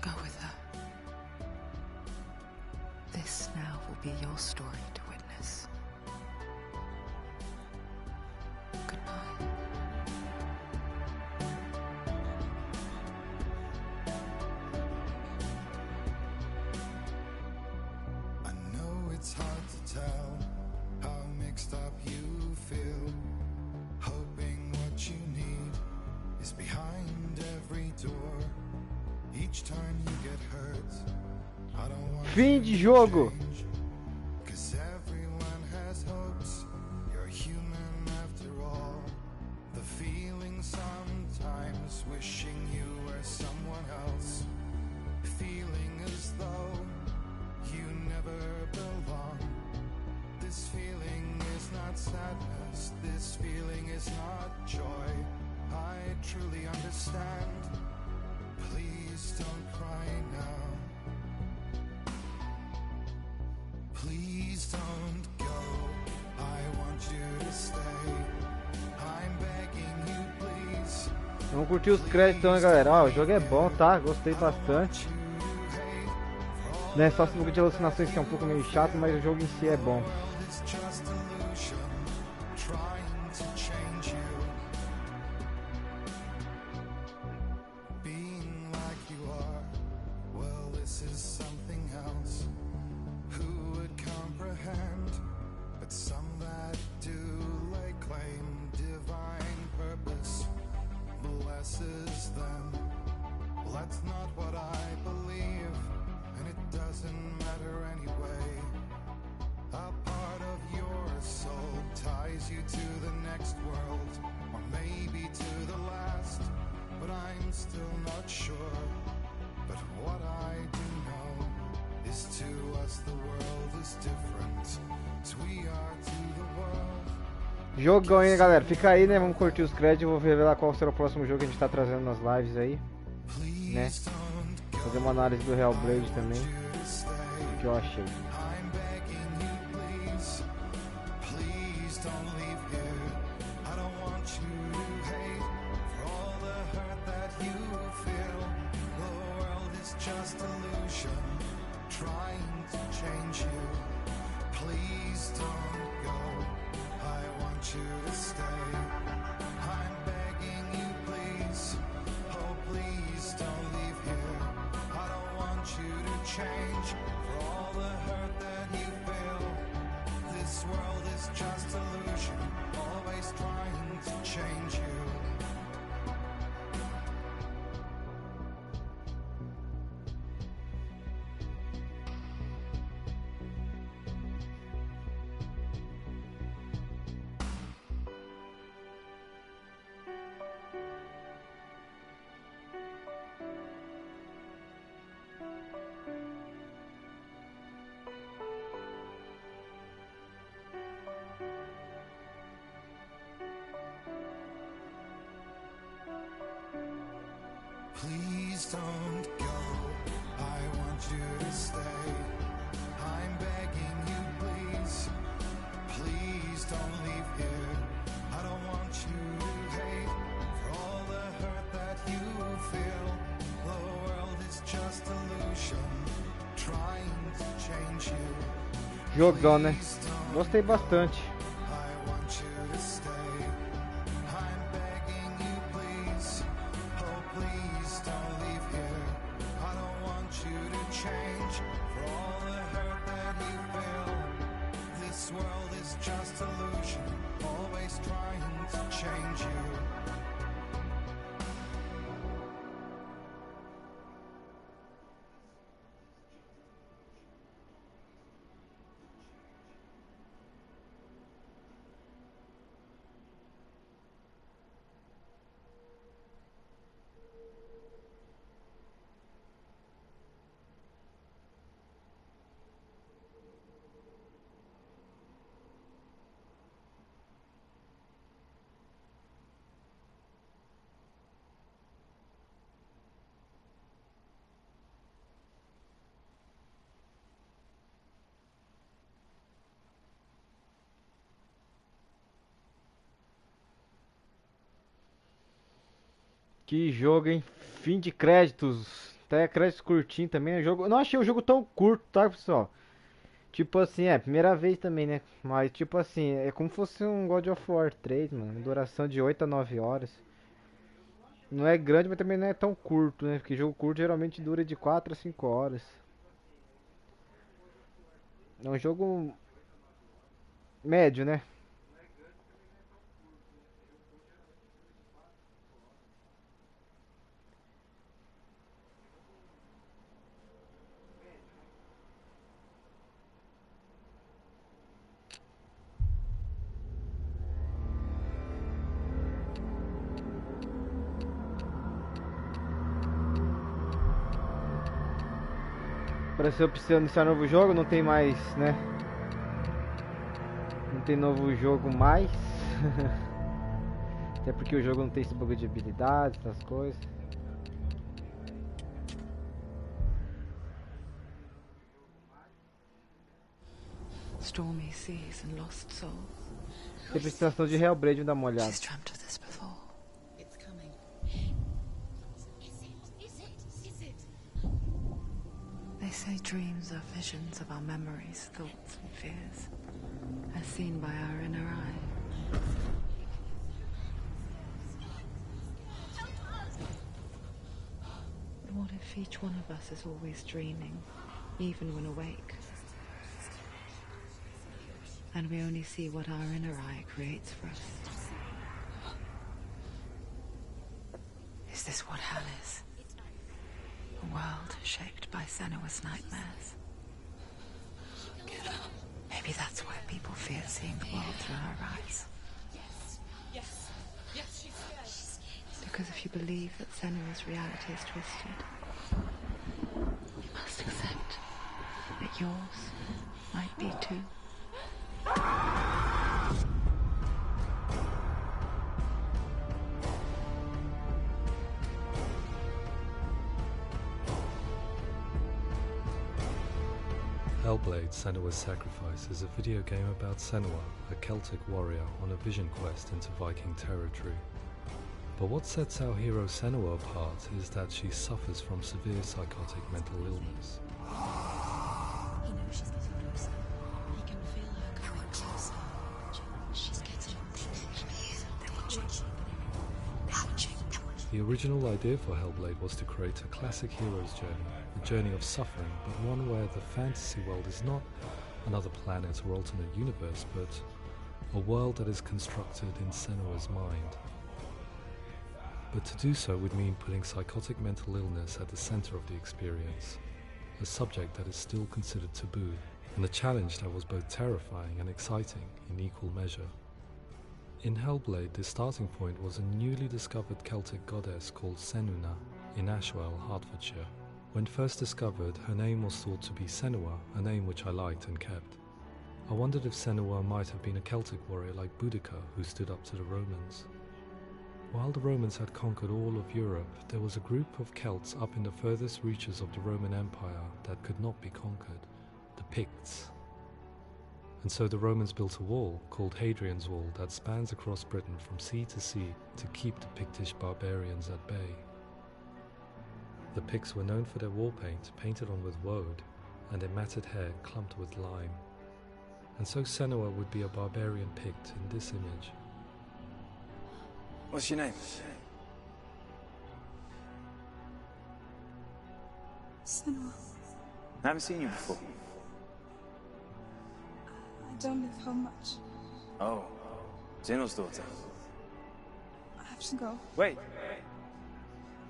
go with her. This now will be your story to witness. Fim de jogo. Vamos curtir os créditos, né, galera? Ó, o jogo é bom, tá? Gostei bastante. Né, só esse pouco de alucinações que é um pouco meio chato, mas o jogo em si é bom. Jogão aí, né, galera? Fica aí, né? Vamos curtir os créditos. Eu vou revelar qual será o próximo jogo que a gente tá trazendo nas lives aí, né? Fazer uma análise do Hellblade também, o que eu achei. Please don't go, I want you to stay. I'm begging you, please. Please don't leave here. I don't want you to hate for all the hurt that you feel. The world is just illusion, trying to change you. Jogão, né? Gostei bastante. I want you to stay. I'm begging you, please. Oh, please don't leave here. I don't want you to change for all the hurt that you feel. This world is just illusion, always trying to change you. Que jogo, hein? Fim de créditos. Até créditos curtinho também, né? Jogo... Eu não achei o jogo tão curto, tá, pessoal? Tipo assim, primeira vez também, né? Mas tipo assim, é como se fosse um God of War 3, mano. Duração de 8 a 9 horas. Não é grande, mas também não é tão curto, né? Porque jogo curto geralmente dura de 4 a 5 horas. É um jogo médio, né? Para se eu precisar iniciar novo jogo, não tem mais, né? Não tem novo jogo mais. Até porque o jogo não tem esse bug de habilidades, essas coisas. Stormy seas and lost souls. Tem prestação de Hellblade, dá uma olhada. She's dreamt of this before. It's coming. Is it? They say dreams are visions of our memories, thoughts and fears, as seen by our inner eye. But what if each one of us is always dreaming, even when awake? And we only see what our inner eye creates for us. Is this what hell is? A world shaped by Senua's nightmares. Maybe that's why people fear seeing the world through her eyes. Yes, she's scared. Because if you believe that Senua's reality is twisted, you must accept yours might be too. Hellblade: Senua's Sacrifice is a video game about Senua, a Celtic warrior on a vision quest into Viking territory. But what sets our hero Senua apart is that she suffers from severe psychotic mental illness. He knows she's getting closer. He can feel her coming closer. She's getting The original idea for Hellblade was to create a classic hero's journey, a journey of suffering, but one where the fantasy world is not another planet or alternate universe, but a world that is constructed in Senua's mind. But to do so would mean putting psychotic mental illness at the center of the experience, a subject that is still considered taboo, and a challenge that was both terrifying and exciting in equal measure. In Hellblade, the starting point was a newly discovered Celtic goddess called Senuna in Ashwell, Hertfordshire. When first discovered, her name was thought to be Senua, a name which I liked and kept. I wondered if Senua might have been a Celtic warrior like Boudica who stood up to the Romans. While the Romans had conquered all of Europe, there was a group of Celts up in the furthest reaches of the Roman Empire that could not be conquered, the Picts. And so the Romans built a wall, called Hadrian's Wall, that spans across Britain from sea to sea to keep the Pictish barbarians at bay. The Picts were known for their war paint, painted on with woad, and their matted hair clumped with lime. And so Senua would be a barbarian Pict in this image. What's your name? Senua. I haven't seen you before. I don't live home much. Oh, Zeno's daughter. I have to go. Wait.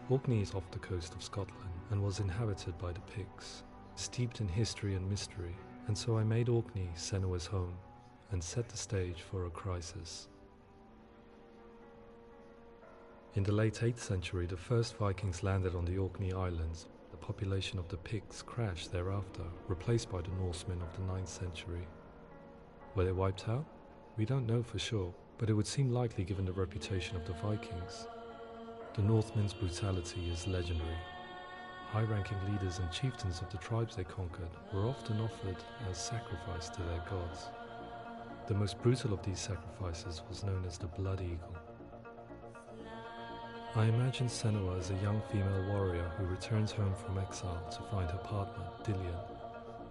Orkney is off the coast of Scotland and was inhabited by the Picts, steeped in history and mystery, and so I made Orkney Senua's home and set the stage for a crisis. In the late 8th century, the first Vikings landed on the Orkney Islands. The population of the Picts crashed thereafter, replaced by the Norsemen of the 9th century. Were they wiped out? We don't know for sure, but it would seem likely given the reputation of the Vikings. The Northmen's brutality is legendary. High-ranking leaders and chieftains of the tribes they conquered were often offered as sacrifice to their gods. The most brutal of these sacrifices was known as the Blood Eagle. I imagine Senua as a young female warrior who returns home from exile to find her partner, Dillion,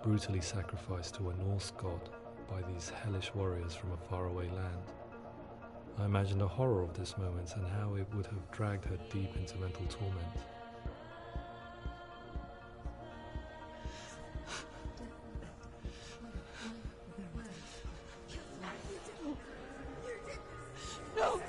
brutally sacrificed to a Norse god by these hellish warriors from a faraway land. I imagine the horror of this moment and how it would have dragged her deep into mental torment. No!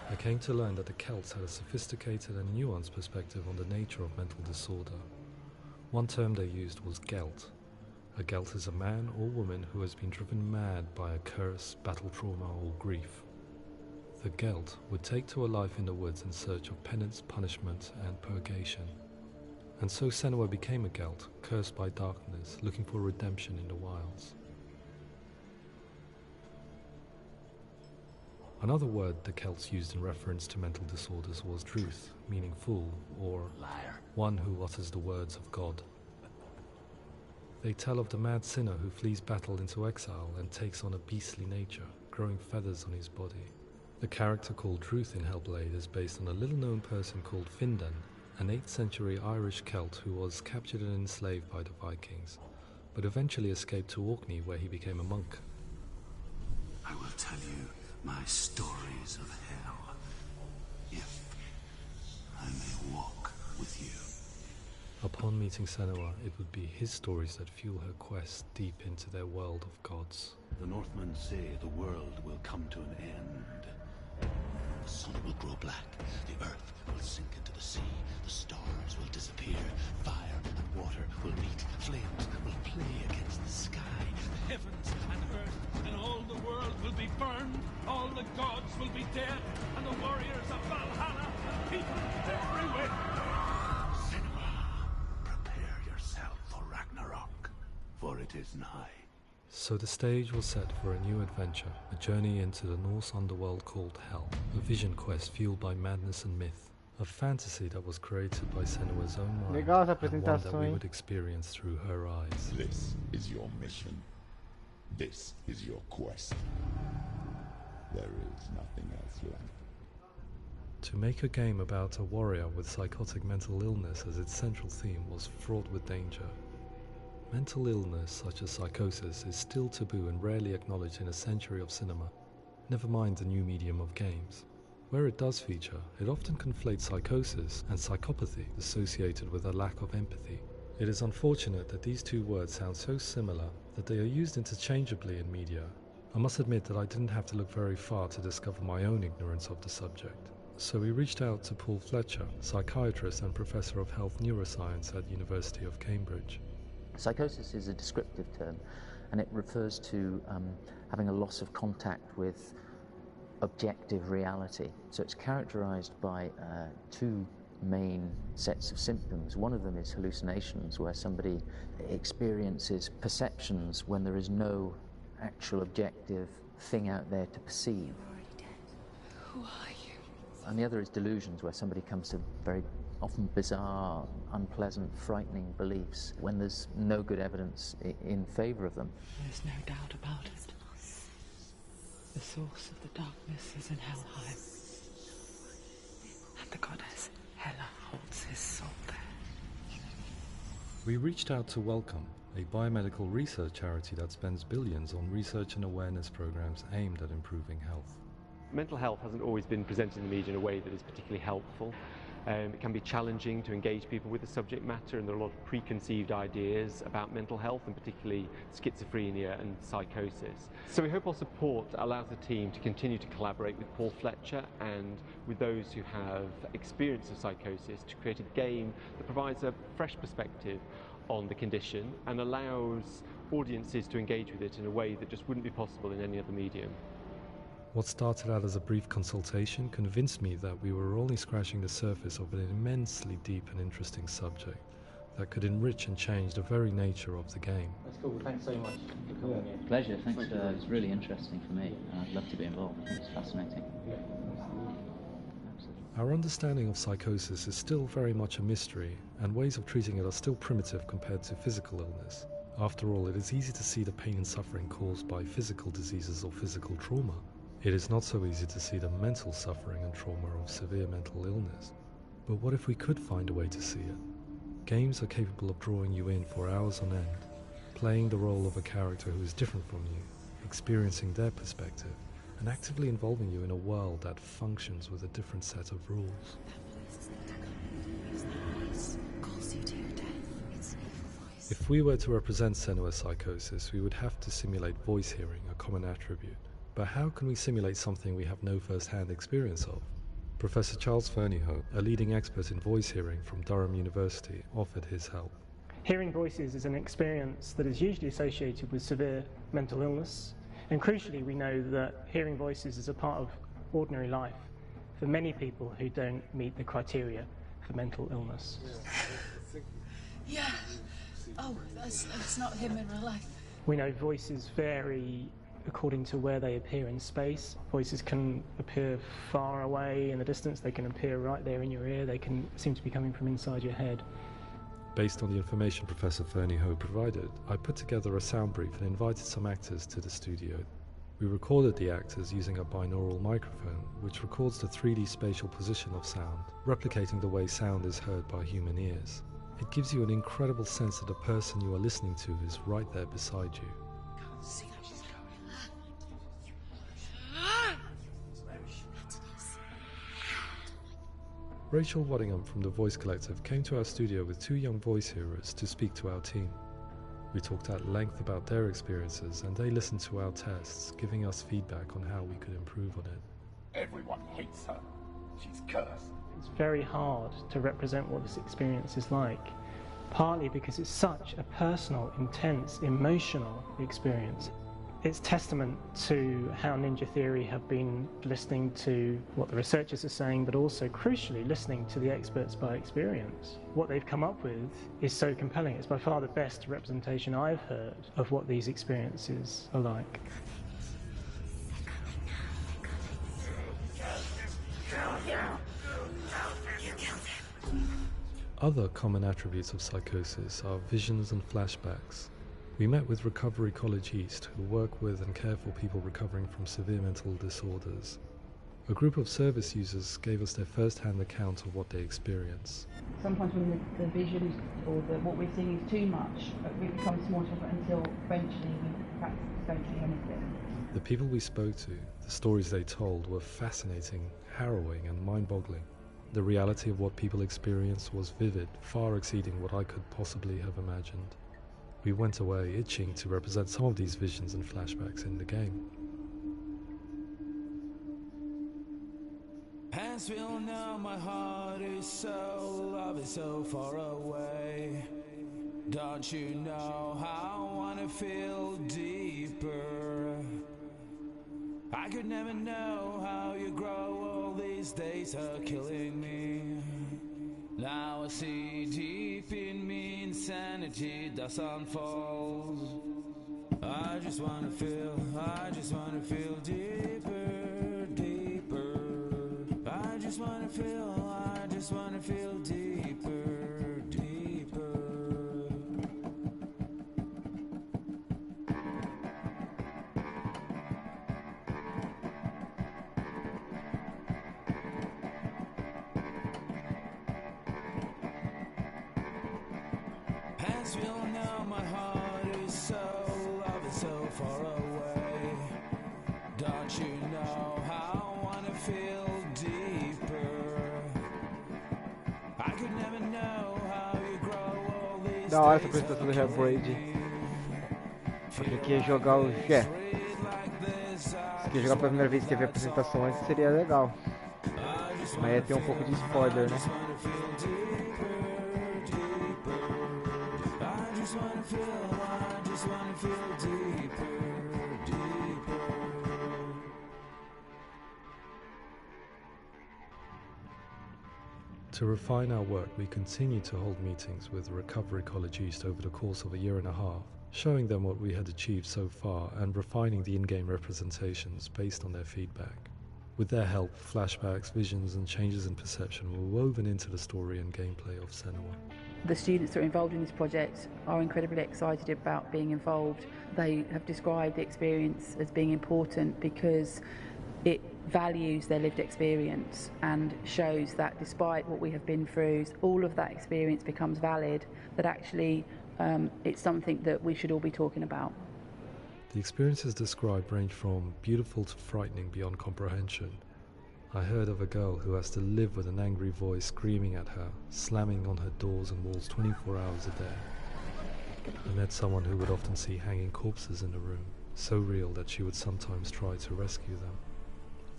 I came to learn that the Celts had a sophisticated and nuanced perspective on the nature of mental disorder. One term they used was gelt. A gelt is a man or woman who has been driven mad by a curse, battle trauma, or grief. The gelt would take to a life in the woods in search of penance, punishment, and purgation. And so Senua became a gelt, cursed by darkness, looking for redemption in the wilds. Another word the Celts used in reference to mental disorders was druth, meaning fool, or Liar. one who utters the words of God. They tell of the mad sinner who flees battle into exile and takes on a beastly nature, growing feathers on his body. The character called Druth in Hellblade is based on a little-known person called Findan, an 8th century Irish Celt who was captured and enslaved by the Vikings, but eventually escaped to Orkney where he became a monk. I will tell you my stories of hell, if I may walk with you. Upon meeting Senua, it would be his stories that fuel her quest deep into their world of gods. The Northmen say the world will come to an end. sun will grow black, the earth will sink into the sea, the stars will disappear, fire and water will meet, flames will play against the sky, the heavens and earth and all the world will be burned, all the gods will be dead, and the warriors of Valhalla and people everywhere. Cinema, prepare yourself for Ragnarok, for it is nigh. So the stage was set for a new adventure, a journey into the Norse underworld called Hell, a vision quest fueled by madness and myth, a fantasy that was created by Senua's own mind, Legal essa and one that apresentação, we hein? would experience through her eyes. This is your mission. This is your quest. There is nothing else left. To make a game about a warrior with psychotic mental illness as its central theme was fraught with danger. Mental illness, such as psychosis, is still taboo and rarely acknowledged in a century of cinema, never mind the new medium of games. Where it does feature, it often conflates psychosis and psychopathy associated with a lack of empathy. It is unfortunate that these two words sound so similar that they are used interchangeably in media. I must admit that I didn't have to look very far to discover my own ignorance of the subject. So we reached out to Paul Fletcher, psychiatrist and professor of health neuroscience at University of Cambridge. Psychosis is a descriptive term, and it refers to having a loss of contact with objective reality. So it's characterized by two main sets of symptoms. One of them is hallucinations, where somebody experiences perceptions when there is no actual objective thing out there to perceive. Who are you? And the other is delusions, where somebody comes to very often bizarre, unpleasant, frightening beliefs when there's no good evidence in favor of them. There's no doubt about it. The source of the darkness is in Helheim. And the goddess Hela holds his soul there. We reached out to Welcome, a biomedical research charity that spends billions on research and awareness programs aimed at improving health. Mental health hasn't always been presented in the media in a way that is particularly helpful. It can be challenging to engage people with the subject matter, and there are a lot of preconceived ideas about mental health, and particularly schizophrenia and psychosis. So we hope our support allows the team to continue to collaborate with Paul Fletcher and with those who have experience of psychosis to create a game that provides a fresh perspective on the condition and allows audiences to engage with it in a way that just wouldn't be possible in any other medium. What started out as a brief consultation convinced me that we were only scratching the surface of an immensely deep and interesting subject that could enrich and change the very nature of the game. That's cool. Thanks so much for coming here. Pleasure. Thanks. It's really interesting for me. I'd love to be involved. I think it's fascinating. Our understanding of psychosis is still very much a mystery, and ways of treating it are still primitive compared to physical illness. After all, it is easy to see the pain and suffering caused by physical diseases or physical trauma. It is not so easy to see the mental suffering and trauma of severe mental illness. But what if we could find a way to see it? Games are capable of drawing you in for hours on end, playing the role of a character who is different from you, experiencing their perspective, and actively involving you in a world that functions with a different set of rules. If we were to represent Senua's psychosis, we would have to simulate voice hearing, a common attribute. But how can we simulate something we have no first-hand experience of? Professor Charles Fernyhough, a leading expert in voice hearing from Durham University, offered his help. Hearing voices is an experience that is usually associated with severe mental illness, and crucially we know that hearing voices is a part of ordinary life for many people who don't meet the criteria for mental illness. Yeah. Oh, that's not him in real life. We know voices vary according to where they appear in space. Voices can appear far away in the distance, they can appear right there in your ear, they can seem to be coming from inside your head. Based on the information Professor Fernyhough provided, I put together a sound brief and invited some actors to the studio. We recorded the actors using a binaural microphone, which records the 3D spatial position of sound, replicating the way sound is heard by human ears. It gives you an incredible sense that the person you are listening to is right there beside you. Rachel Waddingham from the Voice Collective came to our studio with two young voice hearers to speak to our team. We talked at length about their experiences and they listened to our tests, giving us feedback on how we could improve on it. Everyone hates her. She's cursed. It's very hard to represent what this experience is like, partly because it's such a personal, intense, emotional experience. It's testament to how Ninja Theory have been listening to what the researchers are saying, but also, crucially, listening to the experts by experience. What they've come up with is so compelling. It's by far the best representation I've heard of what these experiences are like. Other common attributes of psychosis are visions and flashbacks. We met with Recovery College East, who work with and care for people recovering from severe mental disorders. A group of service users gave us their first-hand account of what they experience. Sometimes when the vision or what we're seeing is too much, it becomes more difficult until eventually we perhaps don't see anything. The people we spoke to, the stories they told, were fascinating, harrowing and mind-boggling. The reality of what people experienced was vivid, far exceeding what I could possibly have imagined. We went away itching to represent some of these visions and flashbacks in the game. As we all know, my heart is so, love is so far away. Don't you know how I wanna feel deeper? I could never know how you grow, all these days are killing me. Now I see deep in me insanity does unfold. I just wanna feel deeper, deeper. I just wanna feel deeper, deeper. As we all know, my heart is so, love is so far away. Don't you know how I wanna feel deeper? I could never know how you grow all these Da hora essa apresentação do Hellblade. Pra quem quer jogar o Gé. Se quer jogar pela primeira vez e quer ver a apresentação antes, seria legal. Mas ia ter um pouco de spoiler, né? To refine our work, we continue to hold meetings with Recovery College East over the course of a year and a half, showing them what we had achieved so far and refining the in-game representations based on their feedback. With their help, flashbacks, visions and changes in perception were woven into the story and gameplay of Senua. The students that are involved in this project are incredibly excited about being involved. They have described the experience as being important because it values their lived experience and shows that despite what we have been through, all of that experience becomes valid, that actually it's something that we should all be talking about. The experiences described range from beautiful to frightening beyond comprehension. I heard of a girl who has to live with an angry voice screaming at her, slamming on her doors and walls 24 hours a day. I met someone who would often see hanging corpses in a room, so real that she would sometimes try to rescue them.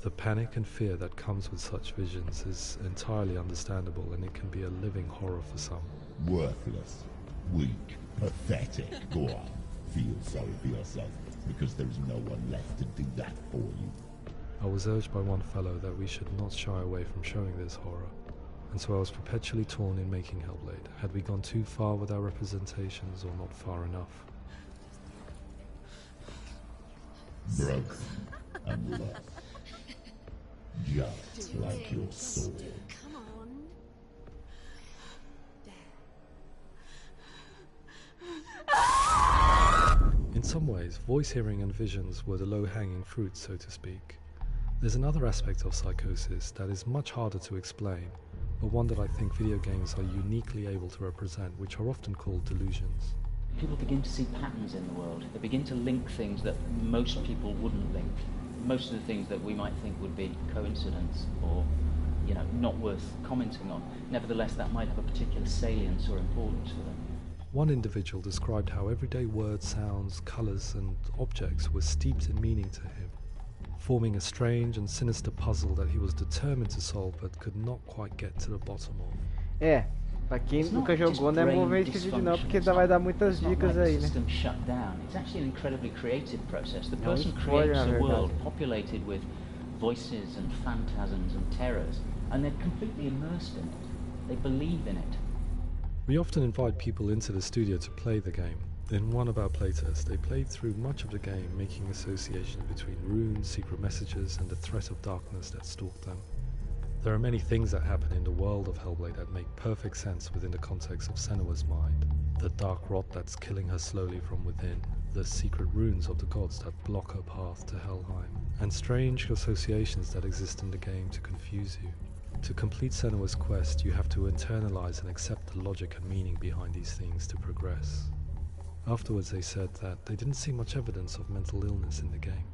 The panic and fear that comes with such visions is entirely understandable, and it can be a living horror for some. Worthless, weak, pathetic. Go on, feel sorry for yourself, because there is no one left to do that for you. I was urged by one fellow that we should not shy away from showing this horror, and so I was perpetually torn in making Hellblade. Had we gone too far with our representations or not far enough? Broken and lost. Just like your soul. Come on. In some ways, voice hearing and visions were the low-hanging fruit, so to speak. There's another aspect of psychosis that is much harder to explain, but one that I think video games are uniquely able to represent, which are often called delusions. People begin to see patterns in the world. They begin to link things that most people wouldn't link. Most of the things that we might think would be coincidence or, not worth commenting on. Nevertheless, that might have a particular salience or importance for them. One individual described how everyday words, sounds, colours and objects were steeped in meaning to him. forming a strange and sinister puzzle that he was determined to solve but could not quite get to the bottom of. É, pra quem nunca jogou não é bom ver esse vídeo não, porque vai dar muitas dicas aí, né? Shut down. It's actually an incredibly creative process. The É person spoiler, creates na a verdade. world populated with voices and phantasms and terrors, and they're completely immersed in it. They believe in it. We often invite people into the studio to play the game. In one of our playtests, they played through much of the game, making associations between runes, secret messages, and the threat of darkness that stalked them. There are many things that happen in the world of Hellblade that make perfect sense within the context of Senua's mind. The dark rot that's killing her slowly from within, the secret runes of the gods that block her path to Helheim, and strange associations that exist in the game to confuse you. To complete Senua's quest, you have to internalize and accept the logic and meaning behind these things to progress. Afterwards they said that they didn't see much evidence of mental illness in the game.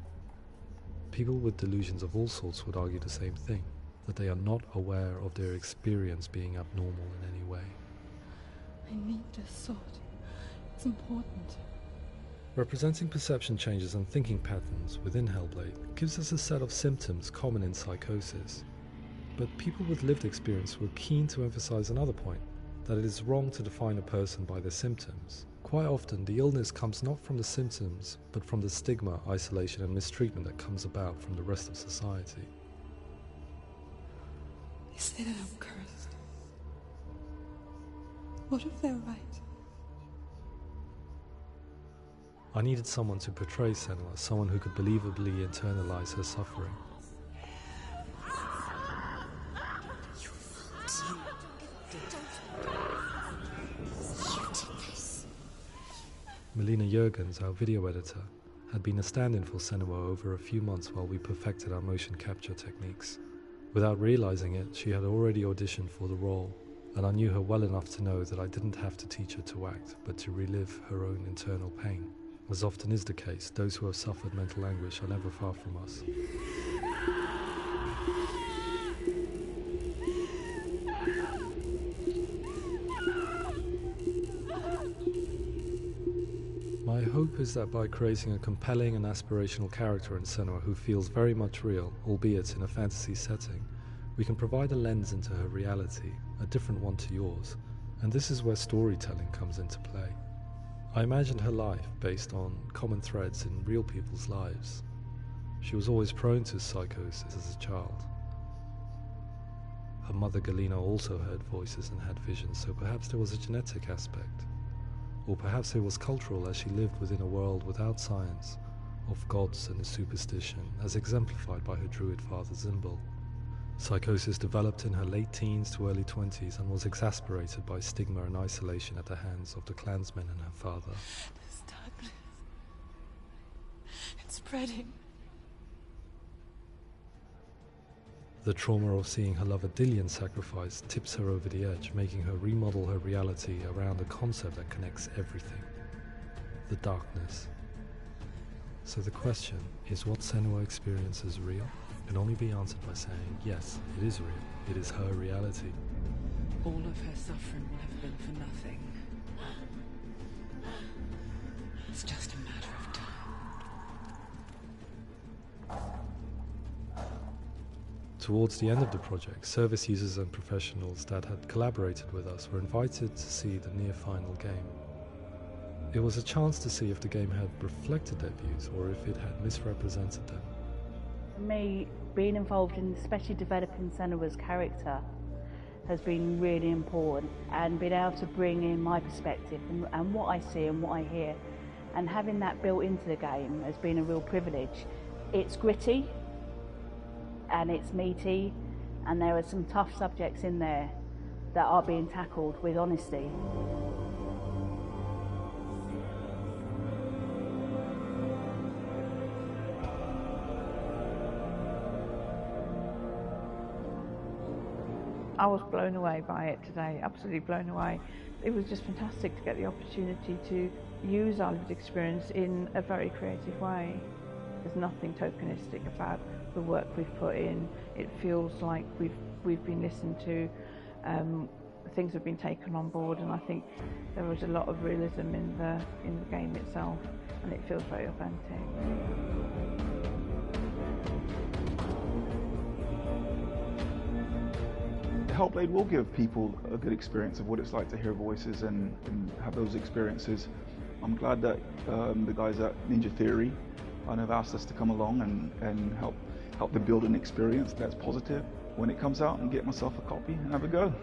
People with delusions of all sorts would argue the same thing, that they are not aware of their experience being abnormal in any way. I need this sword. It's important. Representing perception changes and thinking patterns within Hellblade gives us a set of symptoms common in psychosis. But people with lived experience were keen to emphasize another point, that it is wrong to define a person by their symptoms. Quite often, the illness comes not from the symptoms, but from the stigma, isolation and mistreatment that comes about from the rest of society. They say that I'm cursed. What if they're right? I needed someone to portray Senua, someone who could believably internalize her suffering. Melina Jurgens, our video editor, had been a stand-in for Senua over a few months while we perfected our motion capture techniques. Without realizing it, she had already auditioned for the role, and I knew her well enough to know that I didn't have to teach her to act, but to relive her own internal pain. As often is the case, those who have suffered mental anguish are never far from us. My hope is that by creating a compelling and aspirational character in Senua who feels very much real, albeit in a fantasy setting, we can provide a lens into her reality, a different one to yours, and this is where storytelling comes into play. I imagined her life based on common threads in real people's lives. She was always prone to psychosis as a child. Her mother Galina also heard voices and had visions, so perhaps there was a genetic aspect. Or perhaps it was cultural, as she lived within a world without science, of gods and superstition, as exemplified by her druid father Zimbal. Psychosis developed in her late teens to early 20s and was exacerbated by stigma and isolation at the hands of the clansmen and her father. This darkness. It's spreading. The trauma of seeing her lover Dillian sacrificed tips her over the edge, making her remodel her reality around a concept that connects everything: the darkness. So the question, is what Senua experiences real? Can only be answered by saying, yes, it is real. It is her reality. All of her suffering will have been for nothing. It's just a matter of time. Towards the end of the project, service users and professionals that had collaborated with us were invited to see the near-final game. It was a chance to see if the game had reflected their views or if it had misrepresented them. For me, being involved in especially developing Senua's character has been really important, and being able to bring in my perspective and what I see and what I hear, and having that built into the game has been a real privilege. It's gritty and it's meaty, and there are some tough subjects in there that are being tackled with honesty. I was blown away by it today, absolutely blown away. It was just fantastic to get the opportunity to use our lived experience in a very creative way. There's nothing tokenistic about the work we've put in. It feels like we've been listened to, things have been taken on board, and I think there was a lot of realism in the game itself, and it feels very authentic. Hellblade will give people a good experience of what it's like to hear voices and have those experiences. I'm glad that the guys at Ninja Theory have asked us to come along and help them build an experience that's positive when it comes out, and get myself a copy and have a go.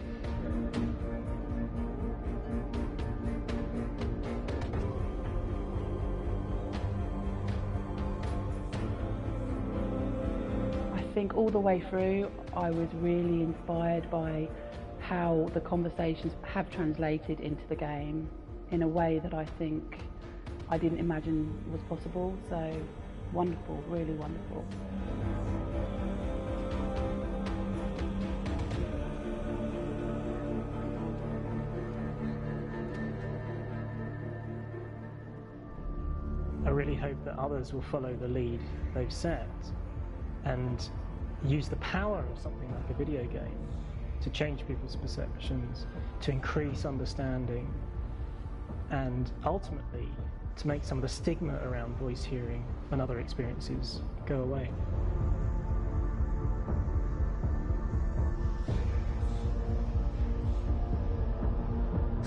I think all the way through I was really inspired by how the conversations have translated into the game in a way that I think I didn't imagine was possible. So wonderful, really wonderful. I really hope that others will follow the lead they've set and use the power of something like a video game to change people's perceptions, to increase understanding, and ultimately to make some of the stigma around voice hearing and other experiences go away.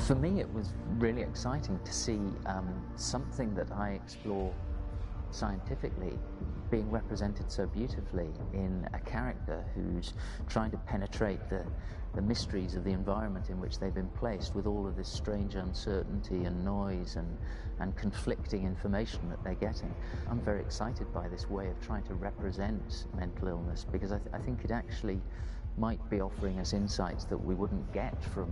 For me, it was really exciting to see something that I explore scientifically being represented so beautifully in a character who's trying to penetrate the mysteries of the environment in which they've been placed, with all of this strange uncertainty and noise and conflicting information that they're getting. I'm very excited by this way of trying to represent mental illness, because I think it actually might be offering us insights that we wouldn't get from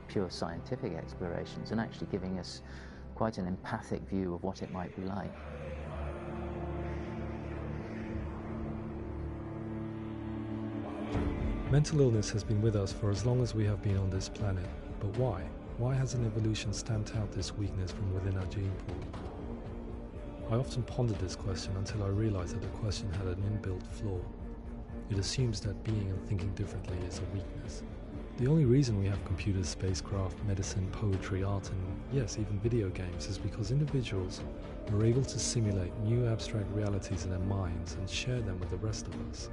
pure scientific explorations, and actually giving us quite an empathic view of what it might be like. Mental illness has been with us for as long as we have been on this planet, but why? Why hasn't evolution stamped out this weakness from within our gene pool? I often pondered this question until I realized that the question had an inbuilt flaw. It assumes that being and thinking differently is a weakness. The only reason we have computers, spacecraft, medicine, poetry, art, and yes, even video games is because individuals are able to simulate new abstract realities in their minds and share them with the rest of us.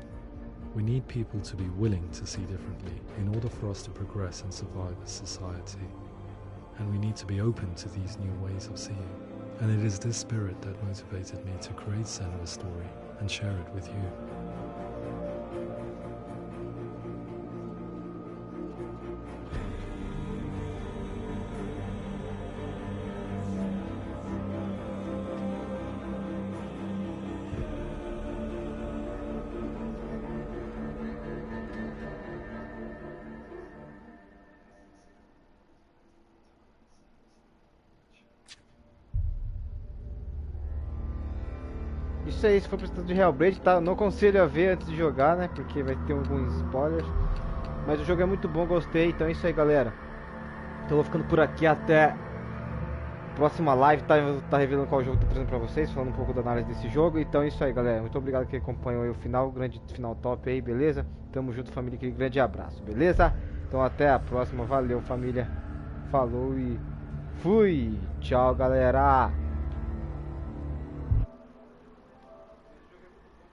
We need people to be willing to see differently in order for us to progress and survive as society. And we need to be open to these new ways of seeing. And it is this spirit that motivated me to create Senua's story and share it with you. Isso aí, se for precisando de Hellblade, tá? Não aconselho a ver antes de jogar, né? Porque vai ter alguns spoilers. Mas o jogo é muito bom, gostei. Então é isso aí, galera. Então eu vou ficando por aqui até a próxima live. Tá revelando qual jogo eu tô trazendo pra vocês, falando um pouco da análise desse jogo. Então é isso aí, galera. Muito obrigado que acompanhou aí o final. Grande final top aí, beleza? Tamo junto, família. Aquele grande abraço, beleza? Então até a próxima. Valeu, família. Falou e fui. Tchau, galera.